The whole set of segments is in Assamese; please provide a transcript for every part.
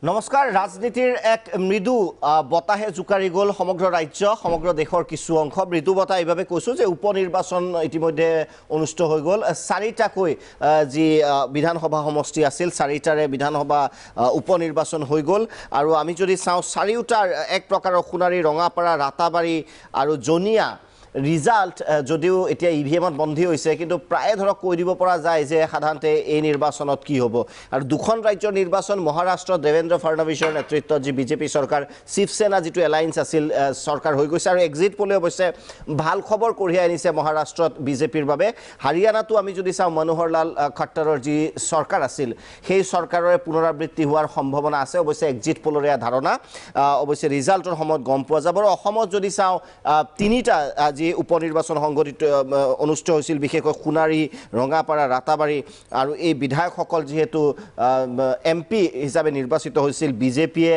নমস্কাৰ ৰাজনীতিৰ এক মৃদু বতাহে জুকাৰি গ'ল সমগ্ৰ ৰাজ্য সমগ্ৰ দেশৰ কিছু অংশ মৃদু বতাহ এইভাবে কৈছো যে উপনিৰ্বাচন ইতিমধ্যে অনুষ্ঠিত হৈ গ'ল চাৰিটাকৈ যি বিধানসভা সমষ্টি আছিল চাৰিটাৰে বিধানসভা উপনিৰ্বাচন হৈ গ'ল আৰু আমি যদি চাওঁ চাৰিওটাৰ এক প্ৰকাৰৰ সোণাৰী ৰঙাপাৰা ৰাতাবাৰী আৰু জনিয়া ৰিজাল্ট যদিও এতিয়া ইভিএমত বন্ধি হৈছে কিন্তু প্ৰায় ধৰক কৈ দিব পৰা যায় যে সাধাৰণতে এই নিৰ্বাচনত কি হ'ব আৰু দুখন ৰাজ্যৰ নিৰ্বাচন মহাৰাষ্ট্ৰ দেৱেন্দ্ৰ ফডনৱিছৰ নেতৃত্বত যি বিজেপি চৰকাৰ শিৱসেনা যিটো এলায়েন্স আছিল চৰকাৰ হৈ গৈছে আৰু এক্সিট পোলে অৱশ্যে ভাল খবৰ কঢ়িয়াই আনিছে মহাৰাষ্ট্ৰত বিজেপিৰ বাবে হাৰিয়ানাতো আমি যদি চাওঁ মনোহৰ লাল খট্টৰৰ যি চৰকাৰ আছিল সেই চৰকাৰৰে পুনৰাবৃত্তি হোৱাৰ সম্ভাৱনা আছে অৱশ্যে এক্সিট পোলৰে ধাৰণা অৱশ্যে ৰিজাল্টৰ সময়ত গম পোৱা যাব আৰু অসমত যদি চাওঁ তিনিটা যি উপনিৰ্বাচন সংগঠিত অনুষ্ঠিত হৈছিল বিশেষকৈ সোণাৰী ৰঙাপাৰা ৰাতাবাৰী আৰু এই বিধায়কসকল যেহেতু এমপি হিচাপে নিৰ্বাচিত হৈছিল বিজেপিয়ে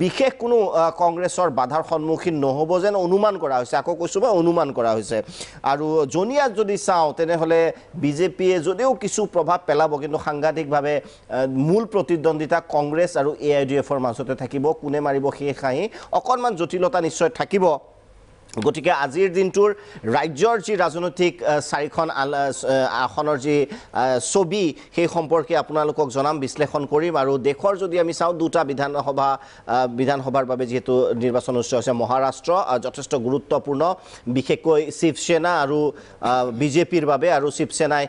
বিশেষ কোনো কংগ্ৰেছৰ বাধাৰ সন্মুখীন নহ'ব যেন অনুমান কৰা হৈছে আকৌ কৈছোঁ বা অনুমান কৰা হৈছে আৰু জনিয়াত যদি চাওঁ তেনেহ'লে বিজেপিয়ে যদিও কিছু প্ৰভাৱ পেলাব কিন্তু সাংঘাতিকভাৱে মূল প্ৰতিদ্বন্দ্বিতা কংগ্ৰেছ আৰু AIDFৰ মাজতে থাকিব কোনে মাৰিব সেই খাই অকণমান জটিলতা নিশ্চয় থাকিব গতিকে আজিৰ দিনটোৰ ৰাজ্যৰ যি ৰাজনৈতিক চাৰিখন আসনৰ যি ছবি সেই সম্পৰ্কে আপোনালোকক জনাম বিশ্লেষণ কৰিম আৰু দেশৰ যদি আমি চাওঁ দুটা বিধানসভাৰ বাবে যেহেতু নিৰ্বাচন অনুষ্ঠিত হৈছে মহাৰাষ্ট্ৰ যথেষ্ট গুৰুত্বপূৰ্ণ বিশেষকৈ শিৱসেনা আৰু বিজেপিৰ বাবে আৰু শিৱসেনাই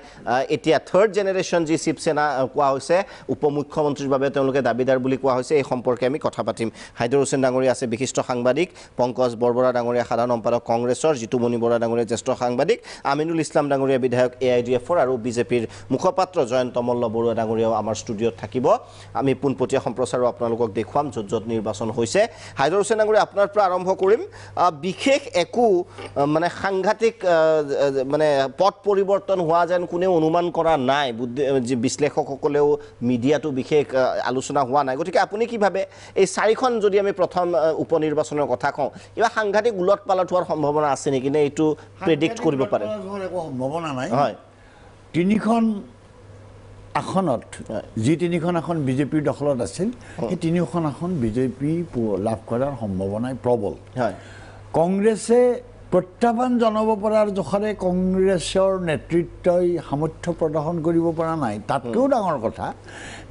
এতিয়া থাৰ্ড জেনেৰেশ্যন যি শিৱসেনা কোৱা হৈছে উপ মুখ্যমন্ত্ৰীৰ বাবে তেওঁলোকে দাবীদাৰ বুলি কোৱা হৈছে এই সম্পৰ্কে আমি কথা পাতিম হাইদৰ হুছেইন ডাঙৰীয়া আছে বিশিষ্ট সাংবাদিক পংকজ বৰবৰা ডাঙৰীয়া সাধাৰণ সম্পাদক কংগ্ৰেছৰ জিতুমণি বৰা ডাঙৰীয়া জ্যেষ্ঠ সাংবাদিক আমিনুল ইছলাম ডাঙৰীয়া বিধায়ক AIDFৰ আৰু বিজেপিৰ মুখপাত্ৰ জয়ন্ত মল্ল বৰুৱা ডাঙৰীয়াও আমাৰ ষ্টুডিঅ'ত থাকিব আমি পোনপটীয়া সম্প্ৰচাৰো আপোনালোকক দেখুৱাম য'ত নিৰ্বাচন হৈছে হাইদৰ হুছেইন ডাঙৰীয়া আপোনাৰ পৰা আৰম্ভ কৰিম বিশেষ একো মানে সাংঘাতিক মানে পথ পৰিৱৰ্তন হোৱা যেন কোনেও অনুমান কৰা নাই যি বিশ্লেষকসকলেও মিডিয়াটো বিশেষ আলোচনা হোৱা নাই গতিকে আপুনি কি ভাবে এই চাৰিখন যদি আমি প্ৰথম উপনিৰ্বাচনৰ কথা কওঁ কিবা সাংঘাতিক উলট পালট হোৱাৰ সম্ভাৱনা আছে নেকি নে এইটো প্ৰেডিক্ট কৰিব পাৰে একো সম্ভাৱনা নাই হয় তিনিখন আসনত যি তিনিখন আসন বিজেপিৰ দখলত আছিল সেই তিনিখন আসন বিজেপি লাভ কৰাৰ সম্ভাৱনাই প্ৰবল হয় কংগ্ৰেছে প্ৰত্যাহ্বান জনাব পৰাৰ জোখাৰে কংগ্ৰেছৰ নেতৃত্বই সামৰ্থ্য প্ৰদৰ্শন কৰিব পৰা নাই তাতকৈও ডাঙৰ কথা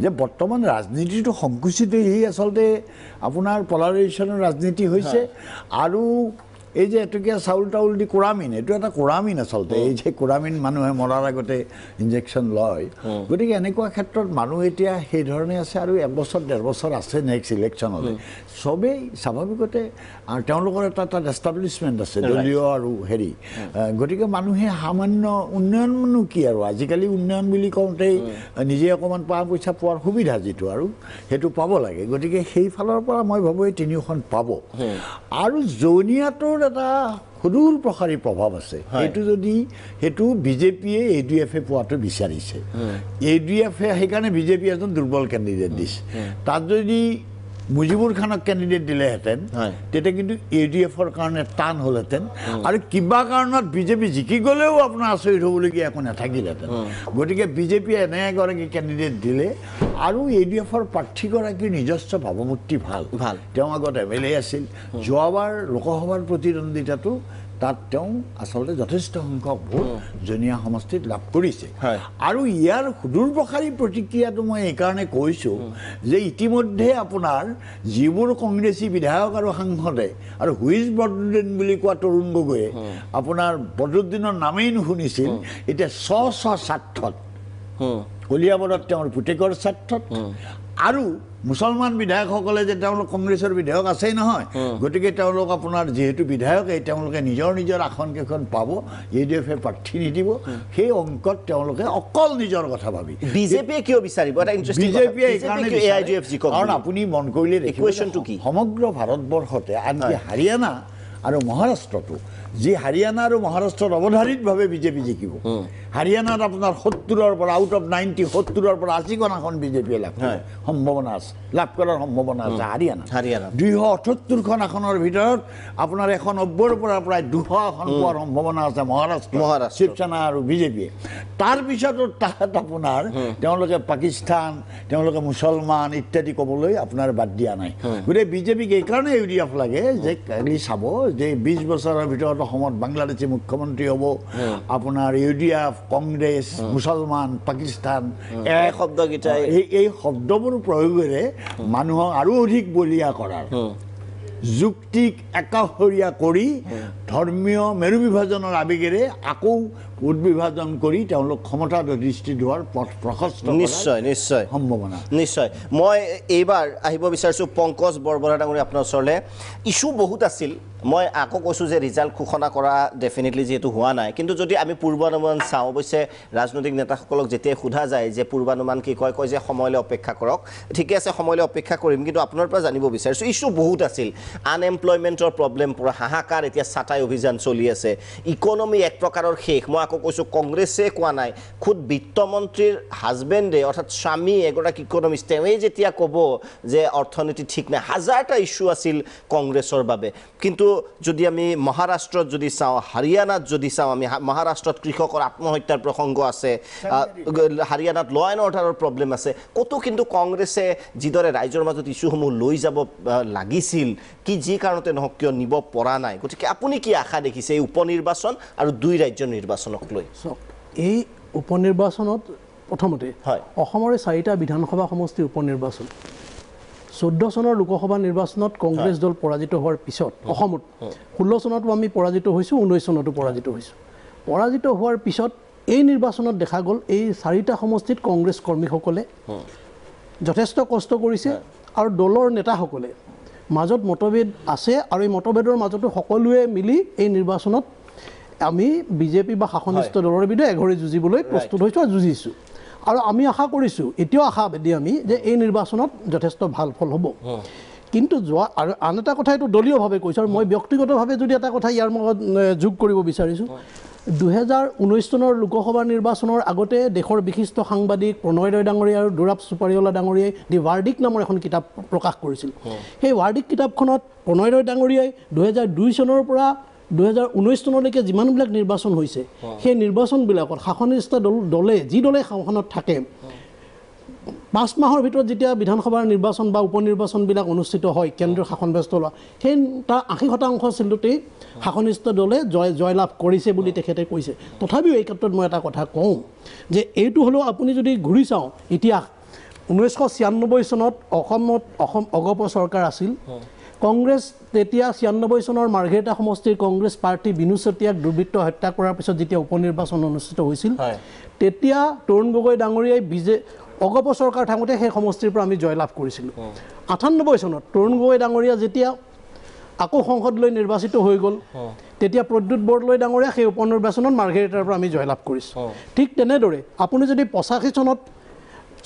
যে বৰ্তমান ৰাজনীতিটো সংকুচিত হৈ আচলতে আপোনাৰ পলাৰাইজেশ্যনৰ ৰাজনীতি হৈছে আৰু এই যে এটকীয়া চাউল তাউল দি কোৰামিন এইটো এটা কোৰামিন আচলতে এই যে কোৰামিন মানুহে মৰাৰ আগতে ইনজেকশ্যন লয় গতিকে এনেকুৱা ক্ষেত্ৰত মানুহ এতিয়া সেই ধৰণে আছে আৰু এবছৰ ডেৰ বছৰ আছে নেক্সট ইলেকশ্যনলৈ চবেই স্বাভাৱিকতে আৰু তেওঁলোকৰ এটা এষ্টাব্লিছমেণ্ট আছে দলীয় আৰু হেৰি গতিকে মানুহে সামান্য উন্নয়ননো কি আৰু আজিকালি উন্নয়ন বুলি কওঁতেই নিজে অকণমান পইচা পোৱাৰ সুবিধা যিটো আৰু সেইটো পাব লাগে গতিকে সেইফালৰ পৰা মই ভাবোঁ এই তিনিওখন পাব আৰু জনিয়াটোৰ এটা সুদূৰ প্ৰসাৰী প্ৰভাৱ আছে সেইটো বিজেপিয়ে AIDFে পোৱাটো বিচাৰিছে AIDFে সেইকাৰণে বিজেপি এজন দুৰ্বল কেণ্ডিডেট দিছে তাত যদি মুজিবুৰ খানক কেণ্ডিডেট দিলেহেঁতেন তেতিয়া কিন্তু AIDFৰ কাৰণে টান হ'লহেঁতেন আৰু কিবা কাৰণত বিজেপি জিকি গ'লেও আপোনাৰ আচৰিত হ'বলগীয়া একো নাথাকিলহেঁতেন গতিকে বিজেপিয়ে এনে এগৰাকী কেণ্ডিডেট দিলে আৰু AIDFৰ প্ৰাৰ্থীগৰাকীৰ নিজস্ব ভাৱমূৰ্তি ভাল তেওঁ আগত MLA আছিল যোৱাবাৰ লোকসভাৰ প্ৰতিদ্বন্দ্বিতাটো তাত তেওঁ আচলতে যথেষ্ট সংখ্যক ভোট জনিয়া সমষ্টিত লাভ কৰিছে আৰু ইয়াৰ সুদূৰ প্ৰসাৰী প্ৰতিক্ৰিয়াটো মই এইকাৰণে কৈছোঁ যে ইতিমধ্যে আপোনাৰ যিবোৰ কংগ্ৰেছী বিধায়ক আৰু সাংসদে আৰু হুইজ বদৰুদ্দিন বুলি কোৱা তৰুণ গগৈয়ে আপোনাৰ বদৰুদ্দিনৰ নামেই নুশুনিছিল এতিয়া স্বাৰ্থত কলিয়াবৰত তেওঁৰ পুতেকৰ স্বাৰ্থত আৰু মুছলমান বিধায়কসকলে যে তেওঁলোক কংগ্ৰেছৰ বিধায়ক আছেই নহয় গতিকে তেওঁলোক আপোনাৰ যিহেতু বিধায়ক তেওঁলোকে নিজৰ আসনকেইখন পাব AIDFে প্ৰাৰ্থী নিদিব সেই অংকত তেওঁলোকে অকল নিজৰ কথা ভাবি বিজেপিয়ে কিয় বিচাৰিব এটা ইণ্টাৰেষ্টিং বিজেপিয়ে এইকাৰণে কাৰণ আপুনি মন কৰিলে ইকুৱেশ্যনটো কি সমগ্ৰ ভাৰতবৰ্ষতে আনকি হাৰিয়ানা আৰু মহাৰাষ্ট্ৰটো যি হাৰিয়ানা আৰু মহাৰাষ্ট্ৰত অৱধাৰিতভাৱে বিজেপি জিকিব হাৰিয়ানাত আপোনাৰ 70ৰ পৰা আউট অফ 90 70ৰ পৰা 80খন আসন বিজেপিয়ে লাভ কৰে সম্ভাৱনা আছে লাভ কৰাৰ সম্ভাৱনা আছে হাৰিয়ানা 278খন আসনৰ ভিতৰত আপোনাৰ 190ৰ পৰা প্ৰায় 200 আসন পোৱাৰ সম্ভাৱনা আছে মহাৰাষ্ট্ৰ শিৱসেনা আৰু বিজেপিয়ে তাৰপিছতো তাত আপোনাৰ তেওঁলোকে পাকিস্তান তেওঁলোকে মুছলমান ইত্যাদি ক'বলৈ আপোনাৰ বাদ দিয়া নাই গতিকে বিজেপিক এইকাৰণে ইউডিএফ লাগে যে কালি চাব যে 20 বছৰৰ ভিতৰত অসমত বাংলাদেশী মুখ্যমন্ত্ৰী হ'ব আপোনাৰ ইউডিএফ কংগ্ৰেছ মুছলমান পাকিস্তান এই শব্দকেইটাই এই শব্দবোৰ প্ৰয়োগেৰে মানুহক আৰু অধিক বলীয়া কৰাৰ যুক্তিক একাষৰীয়া কৰি ধৰ্মীয় মেৰু বিভাজনৰ আৱেগেৰে আকৌ উদ্বিভাজন কৰি তেওঁলোক ক্ষমতাত অধিষ্ঠিত হোৱাৰ পথ প্ৰশস্ত নিশ্চয় নিশ্চয় সম্ভাৱনা নিশ্চয় মই এইবাৰ আহিব বিচাৰিছোঁ পংকজ বৰবৰা ডাঙৰীয়া আপোনাৰ ওচৰলৈ ইছ্যু বহুত আছিল মই আকৌ কৈছোঁ যে ৰিজাল্ট ঘোষণা কৰা ডেফিনেটলি যিহেতু হোৱা নাই কিন্তু যদি আমি পূৰ্বানুমান চাওঁ অৱশ্যে ৰাজনৈতিক নেতাসকলক যেতিয়াই সোধা যায় যে পূৰ্বানুমান কি কয় যে সময়লৈ অপেক্ষা কৰক ঠিকে আছে সময়লৈ অপেক্ষা কৰিম কিন্তু আপোনাৰ পৰা জানিব বিচাৰিছোঁ ইছ্যু বহুত আছিল আনএমপ্লয়মেণ্টৰ প্ৰব্লেম পূৰা হাহাকাৰ এতিয়া ছাটাই অভিযান চলি আছে ইকনমি এক প্ৰকাৰৰ শেষ মই আকৌ কৈছোঁ কংগ্ৰেছে কোৱা নাই খুদ বিত্তমন্ত্ৰীৰ হাজবেণ্ডে অৰ্থাৎ স্বামী এগৰাকী ইকনমিষ্ট তেওঁৱেই যেতিয়া ক'ব যে অৰ্থনীতি ঠিক নাই হাজাৰটা ইছ্যু আছিল কংগ্ৰেছৰ বাবে কিন্তু যদি আমি মহাৰাষ্ট্ৰত যদি চাওঁ হাৰিয়ানাত যদি চাওঁ আমি মহাৰাষ্ট্ৰত কৃষকৰ আত্মহত্যাৰ প্ৰসংগ আছে হাৰিয়ানাত ল এণ্ড অৰ্ডাৰৰ প্ৰব্লেম আছে ক'তো কিন্তু কংগ্ৰেছে যিদৰে ৰাইজৰ মাজত ইছ্যুসমূহ লৈ যাব লাগিছিল কি যি কাৰণতে নহওক কিয় নিব পৰা নাই গতিকে আপুনি কি আশা দেখিছে এই উপনিৰ্বাচন আৰু দুই ৰাজ্যৰ নিৰ্বাচনক লৈ এই উপনিৰ্বাচনত প্ৰথমতে অসমৰে 4টা বিধানসভা সমষ্টিৰ উপনিৰ্বাচন 14 চনৰ লোকসভা নিৰ্বাচনত কংগ্ৰেছ দল পৰাজিত হোৱাৰ পিছত অসমত 16 চনতো আমি পৰাজিত হৈছোঁ 19 চনতো পৰাজিত হৈছোঁ পৰাজিত হোৱাৰ পিছত এই নিৰ্বাচনত দেখা গ'ল এই 4টা সমষ্টিত কংগ্ৰেছ কৰ্মীসকলে যথেষ্ট কষ্ট কৰিছে আৰু দলৰ নেতাসকলে মাজত মতভেদ আছে আৰু এই মতভেদৰ মাজতো সকলোৱে মিলি এই নিৰ্বাচনত আমি বিজেপি বা শাসনিষ্ঠ দলৰ বিৰুদ্ধে এঘৰে যুঁজিবলৈ প্ৰস্তুত হৈছোঁ আৰু যুঁজিছোঁ আৰু আমি আশা কৰিছোঁ এতিয়াও আশাবাদী আমি যে এই নিৰ্বাচনত যথেষ্ট ভাল ফল হ'ব কিন্তু যোৱা আৰু আন এটা কথা এইটো দলীয়ভাৱে কৈছোঁ আৰু মই ব্যক্তিগতভাৱে যদি এটা কথা ইয়াৰ লগত যোগ কৰিব বিচাৰিছোঁ 2019 চনৰ লোকসভা নিৰ্বাচনৰ আগতে দেশৰ বিশিষ্ট সাংবাদিক প্ৰণয় ৰয় ডাঙৰীয়া আৰু দুৰাব চুপাৰীৱালা ডাঙৰীয়াই দি ৱাৰ্ডিক নামৰ এখন কিতাপ প্ৰকাশ কৰিছিল সেই ৱাৰ্ডিক কিতাপখনত প্ৰণয় ৰয় ডাঙৰীয়াই 2002 চনৰ পৰা 2019 চনলৈকে যিমানবিলাক নিৰ্বাচন হৈছে সেই নিৰ্বাচনবিলাকত শাসনিষ্ঠ দলে যি দলে শাসনত থাকে 5 মাহৰ ভিতৰত যেতিয়া বিধানসভাৰ নিৰ্বাচন বা উপনিৰ্বাচনবিলাক অনুষ্ঠিত হয় কেন্দ্ৰীয় শাসন ব্যৱস্থা লোৱা সেই তাৰ 80% চিটতেই শাসনিষ্ঠ দলে জয়লাভ কৰিছে বুলি তেখেতে কৈছে তথাপিও এই ক্ষেত্ৰত মই এটা কথা কওঁ যে এইটো হ'লেও আপুনি যদি ঘূৰি চাওঁ ইতিহাস 1996 চনত অসম অগপ চৰকাৰ আছিল কংগ্ৰেছ তেতিয়া 96 চনৰ মাৰ্ঘেৰিটা সমষ্টিৰ কংগ্ৰেছ প্ৰাৰ্থী বিনু চেতিয়াক দুৰ্বৃত্ত হত্যা কৰাৰ পিছত যেতিয়া উপনিৰ্বাচন অনুষ্ঠিত হৈছিল তেতিয়া তৰুণ গগৈ ডাঙৰীয়াই অগপ চৰকাৰ থাকোঁতে সেই সমষ্টিৰ পৰা আমি জয়লাভ কৰিছিলোঁ 98 চনত তৰুণ গগৈ ডাঙৰীয়া যেতিয়া আকৌ সংসদলৈ নিৰ্বাচিত হৈ গ'ল তেতিয়া প্ৰদ্যুৎ বৰদলৈ ডাঙৰীয়া সেই উপনিৰ্বাচনত মাৰ্ঘেৰিটাৰ পৰা আমি জয়লাভ কৰিছোঁ ঠিক তেনেদৰে আপুনি যদি 85 চনত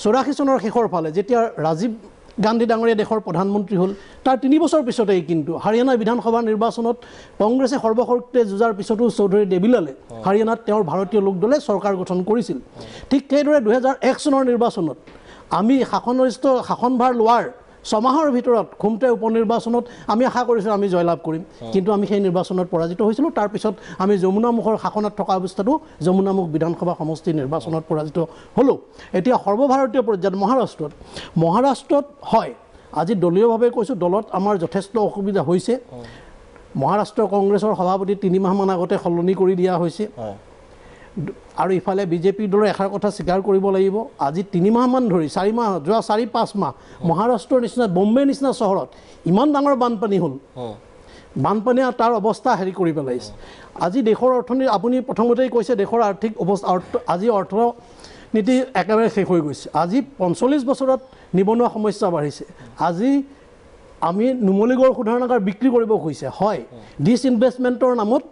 84 চনৰ শেষৰ ফালে যেতিয়া ৰাজীৱ গান্ধী ডাঙৰীয়া দেশৰ প্ৰধানমন্ত্ৰী হ'ল তাৰ 3 বছৰ পিছতেই কিন্তু হাৰিয়ানা বিধানসভা নিৰ্বাচনত কংগ্ৰেছে সৰ্বশক্তিতে যুঁজাৰ পিছতো চৌধুৰী দেবিলালে হাৰিয়ানাত তেওঁৰ ভাৰতীয় লোক দলে চৰকাৰ গঠন কৰিছিল ঠিক সেইদৰে 2001 চনৰ নিৰ্বাচনত আমি শাসনভাৰ লোৱাৰ 6 মাহৰ ভিতৰত খুমটাই উপনিৰ্বাচনত আমি আশা কৰিছিলোঁ আমি জয়লাভ কৰিম কিন্তু আমি সেই নিৰ্বাচনত পৰাজিত হৈছিলোঁ তাৰপিছত আমি যমুনামুখৰ শাসনত থকা অৱস্থাতো যমুনামুখ বিধানসভা সমষ্টি নিৰ্বাচনত পৰাজিত হ'লোঁ এতিয়া সৰ্বভাৰতীয় পৰ্যায়ত মহাৰাষ্ট্ৰত হয় আজি দলীয়ভাৱে কৈছোঁ দলত আমাৰ যথেষ্ট অসুবিধা হৈছে মহাৰাষ্ট্ৰ কংগ্ৰেছৰ সভাপতি 3 মাহমান আগতে সলনি কৰি দিয়া হৈছে আৰু ইফালে বিজেপি দলৰ এষাৰ কথা স্বীকাৰ কৰিব লাগিব আজি 3 মাহমান ধৰি 4 মাহ যোৱা 4-5 মাহ মহাৰাষ্ট্ৰৰ নিচিনা বম্বে নিচিনা চহৰত ইমান ডাঙৰ বানপানী হ'ল বানপানীয়ে তাৰ অৱস্থা হেৰি কৰি পেলাইছে আজি দেশৰ অৰ্থনীতি আপুনি প্ৰথমতেই কৈছে দেশৰ আৰ্থিক অৱস্থা আজি অৰ্থনীতি একেবাৰে শেষ হৈ গৈছে আজি 45 বছৰত নিবনুৱা সমস্যা বাঢ়িছে আজি আমি নুমলীগড় শোধনাগাৰ বিক্ৰী কৰিব খুজিছে হয় ডিছইনভেষ্টমেণ্টৰ নামত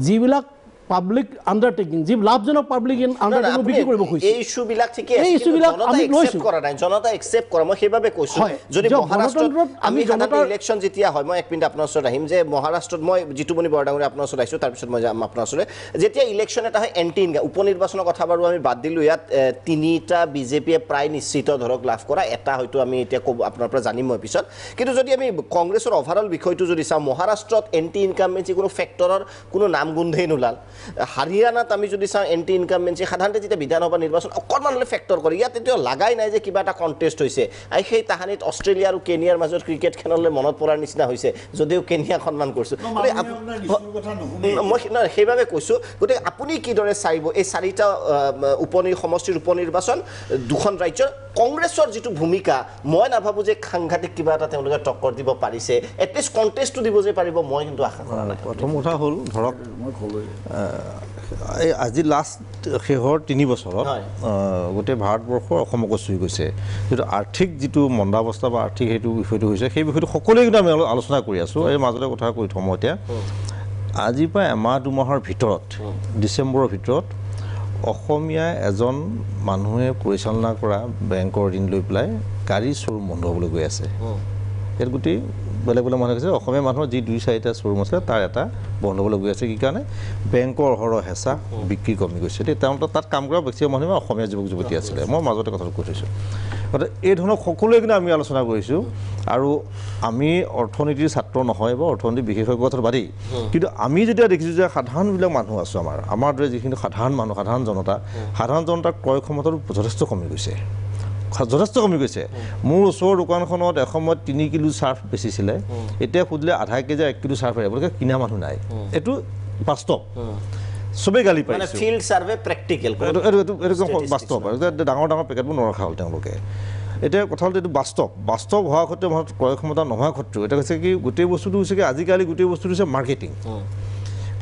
যিবিলাক পাব্লিক আণ্ডাৰটেকিং যি লাভজনক পাব্লিক আণ্ডাৰটেকিং বিক্ৰী কৰিব খুজিছে এই ইস্যুবিলাক ঠিকে এই ইস্যুবিলাক আমি লৈছোঁ কৰা নাই জনতা একচেপ্ট কৰা মই সেইবাবে কৈছোঁ যদি মহাৰাষ্ট্ৰত আমি জনতাৰ ইলেকশ্যন যেতিয়া হয় মই এক মিনিট আপোনাৰ ওচৰত আহিম যে মহাৰাষ্ট্ৰত মই জিতুমণি বৰা ডাঙৰীয়া আপোনাৰ ওচৰত আহিছোঁ তাৰপিছত মই যাম আপোনাৰ ওচৰলৈ যেতিয়া ইলেকশ্যন এটা হয় এণ্টি ইনকাম উপ নিৰ্বাচনৰ কথা বাৰু আমি বাদ দিলোঁ ইয়াত তিনিটা বিজেপিয়ে প্ৰায় নিশ্চিত ধৰক লাভ কৰা এটা হয়তো আমি এতিয়া আপোনাৰ পৰা জানিম মই পিছত কিন্তু যদি আমি কংগ্ৰেছৰ অভাৰঅল বিষয়টো যদি চাওঁ মহাৰাষ্ট্ৰত এণ্টি ইনকামবেঞ্চি কোনো ফেক্টৰৰ কোনো নাম গোন্ধেই নোলাল হাৰিয়ানাত আমি যদি চাওঁ এণ্টি ইনকামবেঞ্চি সাধাৰণতে যেতিয়া বিধানসভা নিৰ্বাচন অকণমান হ'লে ফেক্টৰ কৰে ইয়াত এতিয়া লাগাই নাই যে কিবা এটা কণ্টেষ্ট হৈছে আৰু সেই তাহানিত অষ্ট্ৰেলিয়া আৰু কেনিয়াৰ মাজত ক্ৰিকেট খেললৈ মনত পৰাৰ নিচিনা হৈছে যদিও কেনিয়াক সন্মান কৰিছোঁ মই সেইবাবে কৈছোঁ গতিকে আপুনি কিদৰে চাৰিব এই চাৰিটা সমষ্টিৰ উপ নিৰ্বাচন দুখন ৰাজ্যৰ কংগ্ৰেছৰ যিটো ভূমিকা মই নাভাবোঁ যে সাংঘাতিক কিবা এটা তেওঁলোকে টক্কৰ দিব পাৰিছে এটলিষ্ট কণ্টেষ্টটো দিব যে পাৰিব মই কিন্তু আশা কৰা নাই প্ৰথম কথা হ'ল ধৰক এই আজি লাষ্ট শেহৰ 3 বছৰত গোটেই ভাৰতবৰ্ষৰ অসমকো চুই গৈছে যিটো আৰ্থিক যিটো মন্দাৱস্থা বা আৰ্থিক সেইটো বিষয়টো হৈছে সেই বিষয়টো সকলোৱে কিন্তু আমি আলোচনা কৰি আছোঁ এই মাজতে কথা কৈ থওঁ মই এতিয়া আজিৰ পৰা এমাহ দুমাহৰ ভিতৰত ডিচেম্বৰৰ ভিতৰত অসমীয়া এজন মানুহে পৰিচালনা কৰা বেংকৰ ঋণ লৈ পেলাই গাড়ী শ্ব'ৰুম বন্ধ হ'বলৈ গৈ আছে ইয়াত গোটেই বেলেগ বেলেগ মানুহে কৈছে অসমীয়া মানুহৰ যি 2-4টা শ্ব'ৰুম আছিলে তাৰ এটা বন্ধ হ'বলৈ গৈ আছে কি কাৰণে বেংকৰ অহৰহ হেঁচা বিক্ৰী কমি গৈছে তেওঁলোকে তাত কাম কৰা বেছি মানুহে অসমীয়া যুৱক যুৱতী আছিলে মই মাজতে কথাটো কৈ থৈছোঁ গতিকে এই ধৰণৰ সকলোৱে কিন্তু আমি আলোচনা কৰিছোঁ আৰু আমি অৰ্থনীতিৰ ছাত্ৰ নহয় বা অৰ্থনীতিৰ বিশেষজ্ঞ কথাটো বাদেই কিন্তু আমি যেতিয়া দেখিছোঁ যে সাধাৰণবিলাক মানুহ আছোঁ আমাৰ দৰে যিখিনি সাধাৰণ মানুহ সাধাৰণ জনতাৰ ক্ৰয় ক্ষমতাটো যথেষ্ট কমি গৈছে মোৰ ওচৰৰ দোকানখনত এসময়ত 3 কিলো চাৰ্ফ বেচিছিলে এতিয়া সুধিলে আধা কেজি 1 কিলো চাৰ্ফ আহিব কিনা মানুহ নাই এইটো বাস্তৱ চবেই গালি পায় ফিল্ড সাৰ্ভে প্ৰেক্টিকেল বাস্তৱ ডাঙৰ ডাঙৰ পেকেটবোৰ নৰখা হ'ল তেওঁলোকে এতিয়া কথা হ'ল এইটো বাস্তৱ হোৱাৰ ক্ষেত্ৰত মানুহৰ ক্ৰয় ক্ষমতা নোহোৱাৰ ক্ষেত্ৰত এতিয়া কৈছে কি গোটেই বস্তুটো হৈছে কি আজিকালি গোটেই বস্তুটো হৈছে মাৰ্কেটিং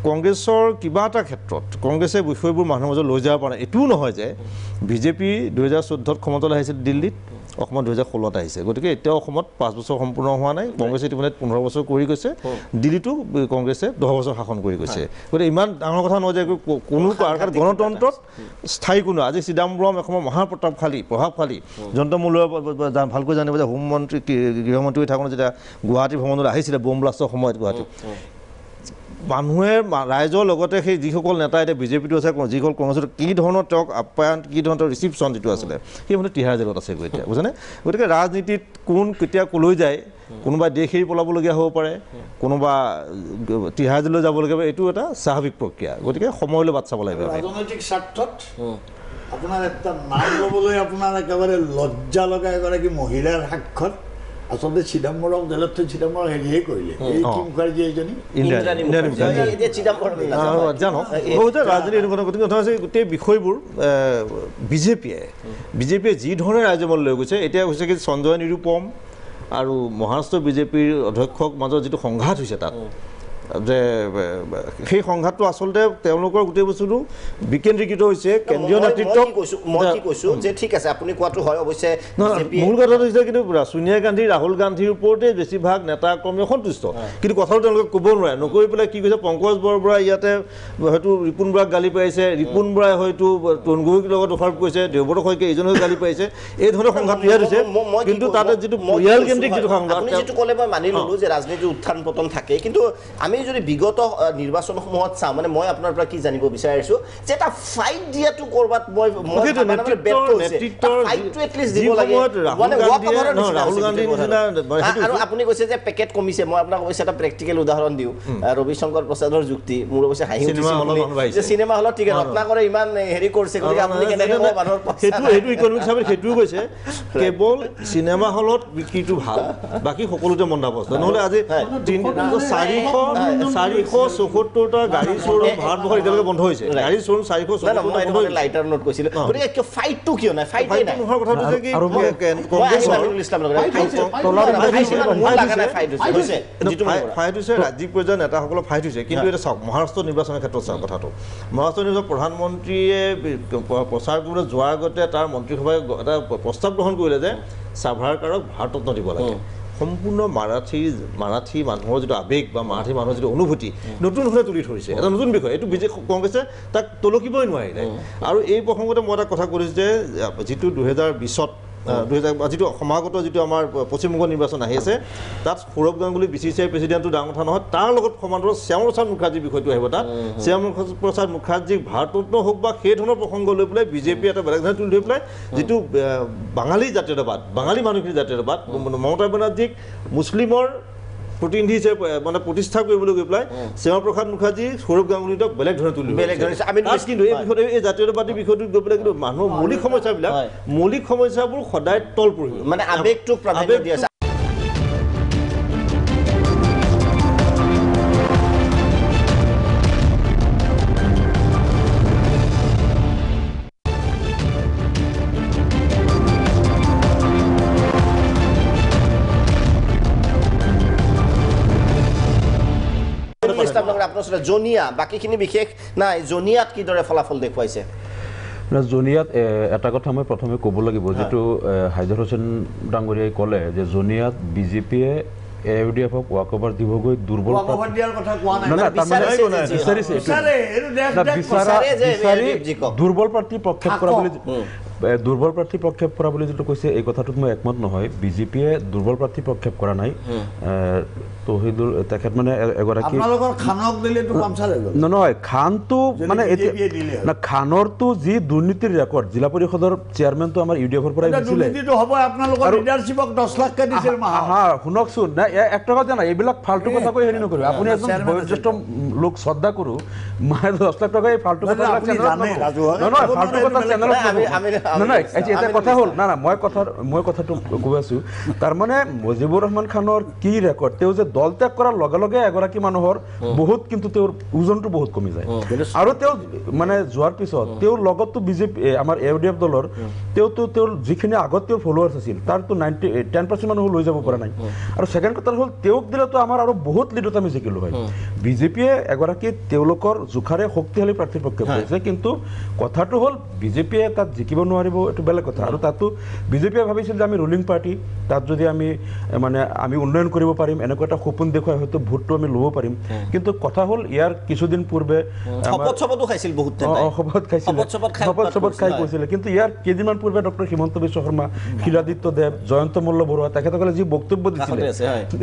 কংগ্ৰেছৰ কিবা এটা ক্ষেত্ৰত কংগ্ৰেছে বিষয়বোৰ মানুহৰ মাজত লৈ যাব পৰা নাই এইটোও নহয় যে বিজেপি 2014ত ক্ষমতালৈ আহিছিল দিল্লীত অসমত 2016ত আহিছে গতিকে এতিয়াও অসমত 5 বছৰ সম্পূৰ্ণ হোৱা নাই কংগ্ৰেছে ইতিমধ্যে 15 বছৰ কৰি গৈছে দিল্লীতো কংগ্ৰেছে 10 বছৰ শাসন কৰি গৈছে গতিকে ইমান ডাঙৰ কথা নহয় যে কোনো গণতন্ত্ৰত স্থায়ী কোনো আজি চিদাম্বৰম এসময়ত প্ৰভাৱশালী জন্তুমূলৰ ভালকৈ জানিব যে হোমমন্ত্ৰী গৃহমন্ত্ৰী থাকোঁতে যেতিয়া গুৱাহাটী ভ্ৰমণলৈ আহিছিলে বম ব্লাষ্টৰ সময়ত গুৱাহাটী মানুহে ৰাইজৰ লগতে সেই যিসকল নেতা এতিয়া বিজেপিটো আছে যিসকল কংগ্ৰেছত কি ধৰণৰ তেওঁক আপ্যায়ন কি ধৰণৰ ৰিচিপশ্যন যিটো আছিলে সেই মানুহ তিহাৰ জেলত আছে এতিয়া বুজিছেনে গতিকে ৰাজনীতিত কোন কেতিয়া কলৈ যায় কোনোবা দেশ এৰি পলাবলগীয়া হ'ব পাৰে কোনোবা তিহাৰ জেললৈ যাবলগীয়া এইটো এটা স্বাভাৱিক প্ৰক্ৰিয়া গতিকে সময়লৈ বাট চাব লাগিব ৰাজনৈতিক স্বাৰ্থত আপোনাৰ এটা নাম ল'বলৈ আপোনাৰ একেবাৰে লজ্জা লগা এগৰাকী মহিলাৰ সাক্ষত আচলতে চিদাম্বৰম জেলত থৈ চিদাম্বৰম হেৰিহে কৰিলে এই কি মুখাৰ্জী এজনী জানক ৰাজনীতি এনেকুৱা গতিকে কথা হৈছে গোটেই বিষয়বোৰ বিজেপিয়ে যি ধৰণে ৰাজ্যমল লৈ গৈছে এতিয়া হৈছে কি সঞ্জয় নিৰুপম আৰু মহাৰাষ্ট্ৰ বিজেপিৰ অধ্যক্ষক মাজত যিটো সংঘাত হৈছে তাত যে সেই সংঘাতটো আচলতে তেওঁলোকৰ গোটেই বস্তুটো বিকেন্দ্ৰীকৃত হৈছে কেন্দ্ৰীয় নেতৃত্বক মই কি কৈছোঁ যে ঠিক আছে আপুনি কোৱাটো হয় অৱশ্যে মূল কথাটো হৈছে কিন্তু সোনিয়া গান্ধী ৰাহুল গান্ধীৰ ওপৰতে বেছিভাগ নেতা কৰ্মী সন্তুষ্ট কিন্তু কথাটো তেওঁলোকে ক'ব নোৱাৰে নকৈ পেলাই কি কৈছে পংকজ বৰবৰাই ইয়াতে হয়তো ৰিপুণ বৰাক গালি পাৰিছে ৰিপুণ বৰাই হয়তো তৰুণ গগৈৰ লগত অফাৰ কৰিছে দেৱব্ৰত শইকীয়া এইজনেও গালি পাৰিছে এই ধৰণৰ সংঘাত ইয়াত হৈছে কিন্তু তাতে যিটো পৰিয়ালকেন্দ্ৰিক যিটো সংঘাত আপুনি যিটো ক'লে মই মানি ল'লোঁ যে ৰাজনীতিৰ উত্থান পতন থাকে কিন্তু আমি যদি বিগত নিৰ্বাচনসমূহত চাওঁ মানে মই আপোনাৰ পৰা কি জানিব বিচাৰিছোঁ যে এটা ফাইট দিয়াটো ক'ৰবাত আৰু আপুনি কৈছে যে পেকেট কমিছে মই আপোনাক অৱশ্যে এটা প্ৰেক্টিকেল উদাহৰণ দিওঁ ৰবিশংকৰ প্ৰসাদৰ যুক্তি মোৰ অৱশ্যে হাঁহি উঠিছে চিনেমা হলত টিকেট ৰত্নাকৰে ইমান হেৰি কৰিছে গতিকে আপুনি কেনেকৈ মানুহৰ সেইটো ইকনমিক চাৰ্ভে সেইটোও কৈছে কেৱল চিনেমা হলত বিক্ৰীটো ভাল বাকী সকলোতে মন্দাৱস্থা নহ'লে আজি 474টা গাড়ী শ্ব'ৰুম ভাৰতবৰ্ষত এতিয়ালৈকে বন্ধ হৈছে গাড়ী শ্ব'ৰুম 474 লাইটাৰ নোট কৈছিলে গতিকে ফাইটটো কিয় নাই ফাইট নাই নোহোৱাৰ কথাটো যে কি ফাইট হৈছে ৰাজ্যিক পৰ্যায়ৰ নেতাসকলৰ ফাইট হৈছে কিন্তু এটা চাওক মহাৰাষ্ট্ৰ নিৰ্বাচনৰ ক্ষেত্ৰত চাওক কথাটো মহাৰাষ্ট্ৰ নিৰ্বাচনত প্ৰধানমন্ত্ৰীয়ে প্ৰচাৰ কৰিবলৈ যোৱাৰ আগতে তাৰ মন্ত্ৰীসভাই এটা প্ৰস্তাৱ গ্ৰহণ কৰিলে যে ছাভাৰকাৰক ভাৰতৰত্ন দিব লাগে সম্পূৰ্ণ মাৰাঠী মানুহৰ যিটো আৱেগ বা মাৰাঠী মানুহৰ যিটো অনুভূতি নতুনভাৱে তুলি ধৰিছে এটা নতুন বিষয় এইটো কংগ্ৰেছে তাক তলকিবই নোৱাৰিলে আৰু এই প্ৰসংগতে মই এটা কথা কৈছোঁ যে যিটো 2020 যিটো সমাগত যিটো আমাৰ পশ্চিমবংগ নিৰ্বাচন আহি আছে তাত সৌৰভ গাংগুলী BCCI প্ৰেচিডেণ্টটো ডাঙৰ কথা নহয় তাৰ লগত সমান্তৰালত শ্যামা প্ৰসাদ মুখাৰ্জীৰ বিষয়টো আহিব তাত শ্যামা প্ৰসাদ মুখাৰ্জীক ভাৰতৰত্ন হওক বা সেই ধৰণৰ প্ৰসংগ লৈ পেলাই বিজেপি এটা বেলেগ ধৰণে তুলি ধৰি পেলাই যিটো বাঙালী জাতীয়তাবাদ বাঙালী মানুহখিনিৰ জাতীয়তাবাদ মমতা বেনাৰ্জীক মুছলিমৰ প্ৰতিনিধি হিচাপে মানে প্ৰতিষ্ঠা কৰিবলৈ গৈ পেলাই শ্যামা প্ৰসাদ মুখাৰ্জী সৌৰভ গাংগুলীক বেলেগ ধৰণে তুলি কিন্তু এই বিষয়টো এই জাতীয়তাবাদী বিষয়টোত গৈ পেলাই কিন্তু মানুহৰ মৌলিক সমস্যাবোৰ সদায় তল পৰিব মানে আৱেগটোক প্ৰাধান্য দিয়া আছে আপোনাৰ জনিয়া বাকীখিনি বিশেষ নাই জনিয়াত কিদৰে ফলাফল দেখুৱাইছে জনিয়াত এটা কথা মই প্ৰথমে ক'ব লাগিব যেটো হাইজাৰ হোসেন ডাঙৰীয়াই ক'লে যে জনিয়াত বিজেপিয়ে AUDFক ৱাকঅভাৰ দিবগৈ দুৰ্বল দুৰ্বল প্ৰাৰ্থী প্ৰক্ষেপ কৰা বুলি দুৰ্বল প্ৰাৰ্থী প্ৰক্ষেপ কৰা বুলি যেটো কৈছে এই কথাটোত মই একমত নহয় বিজেপিয়ে দুৰ্বল প্ৰাৰ্থী প্ৰক্ষেপ কৰা নাই তহিদুল তেখেত মানে এগৰাকী আপোনালোকৰ খানক দিলেতো পামচাৰ হৈ গ'ল নহয় খানটো মানে না খানৰটো যি দুৰ্নীতিৰ ৰেকৰ্ড জিলা পৰিষদৰ চেয়াৰমেনটো আমাৰ UDFৰ পৰাই দিছিলে দুৰ্নীতিটো হ'ব আপোনালোকৰ লিডাৰশ্বিপক 10 লাখ কে দিছিল মাহ হা শুনকচোন না এক টকা জানা এইবিলাক ফাল্টু কথা কৈ হেৰি নকৰিব আপুনি এজন বয়োজ্যেষ্ঠ লোক শ্ৰদ্ধা কৰো মই 10 লাখ টকা এই ফাল্টু কথা নহয় ফাল্টু কথা চেনেলত নহয় এটা কথা হ'ল না মই কথাটো কৈ আছো তাৰ মানে মুজিবুৰ ৰহমান খানৰ কি ৰেকৰ্ড তেওঁ যে দল ত্যাগ কৰাৰ লগে লগে এগৰাকী মানুহৰ বহুত কিন্তু তেওঁৰ ওজনটো বহুত কমি যায় আৰু তেওঁ মানে যোৱাৰ পিছত তেওঁৰ লগতো বিজেপি আমাৰ AUDF দলৰ তেওঁৰ যিখিনি আগত তেওঁৰ ফলোৱাৰ্ছ আছিল তাৰতো 10% মানুহ লৈ যাব পৰা নাই আৰু সেকেন্ড কথা হ'ল তেওঁক দিলেতো আমাৰ আৰু বহুত লিডত আমি জিকিলো হয় বিজেপিয়ে এগৰাকী তেওঁলোকৰ জুখাৰে শক্তিশালী প্ৰাৰ্থীৰ পক্ষে কৰিছে কিন্তু কথাটো হ'ল বিজেপিয়ে তাত জিকিব নোৱাৰিব এটো বেলেগ কথা আৰু তাতো বিজেপিয়ে ভাবিছিল যে আমি ৰুলিং পাৰ্টি তাত যদি আমি মানে আমি উন্নয়ন কৰিব পাৰিম এনেকুৱা এটা সপোন দেখুৱাই হয়তো ভোটটো আমি ল'ব পাৰিম কিন্তু কথা হ'ল ইয়াৰ কিছুদিন পূৰ্বে শপত খাইছিল বহুত শপত খাই কৈছিল কিন্তু ইয়াৰ কেইদিনমান পূৰ্বে ডক্টৰ হিমন্ত বিশ্ব শৰ্মা শিলাদিত্য দেৱ জয়ন্ত মল্ল বৰুৱা তেখেতসকলে যি বক্তব্য দিছিলে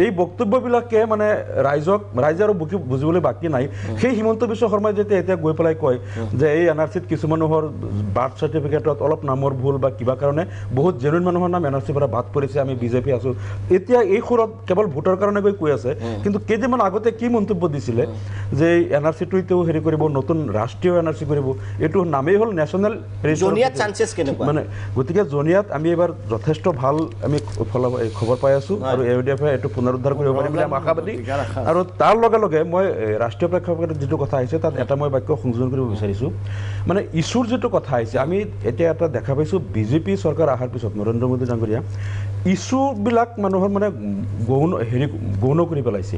এই বক্তব্যবিলাকে মানে ৰাইজে আৰু বুজিবলৈ বাকী নাই সেই হিমন্ত বিশ্ব শৰ্মাই যেতিয়া এতিয়া গৈ পেলাই কয় যে এই NRCত কিছু মানুহৰ বাৰ্থ চাৰ্টিফিকেটত অলপ নামৰ ভুল বা কিবা কাৰণে বহুত জেনুইন মানুহৰ নাম NRCৰ পৰা বাদ পৰিছে আমি বিজেপি আছো এতিয়া এই খুৰত কেৱল ভোটৰ কাৰণে কৈ আছে কিন্তু কেইদিনমান আগতে কি মন্তব্য দিছিলে যে NRCটো হেৰি কৰিব নতুন ৰাষ্ট্ৰীয় NRC কৰিব এইটো নামেই হ'ল নেশ্যনেল জনিয়াত চান্সেছ কেনেকুৱা মানে গতিকে জনিয়াত আমি এবাৰ যথেষ্ট ভাল আমি খবৰ পাই আছো আৰু AUDF এইটো পুনৰুদ্ধাৰ কৰিব পাৰিম বুলি আমি আশাবাদী আৰু তাৰ লগে লগে মই ৰাষ্ট্ৰীয় প্ৰেক্ষাপটত যিটো কথা আহিছে তাত এটা মই বাক্য সংযোজন কৰিব বিচাৰিছো মানে ইছ্যুৰ যিটো কথা আহিছে আমি এতিয়া এটা দেখা পাইছো বিজেপি চৰকাৰ অহাৰ পিছত নৰেন্দ্ৰ মোদী ডাঙৰীয়া ইছ্যুবিলাক মানুহৰ মানে গৌণ কৰি পেলাইছে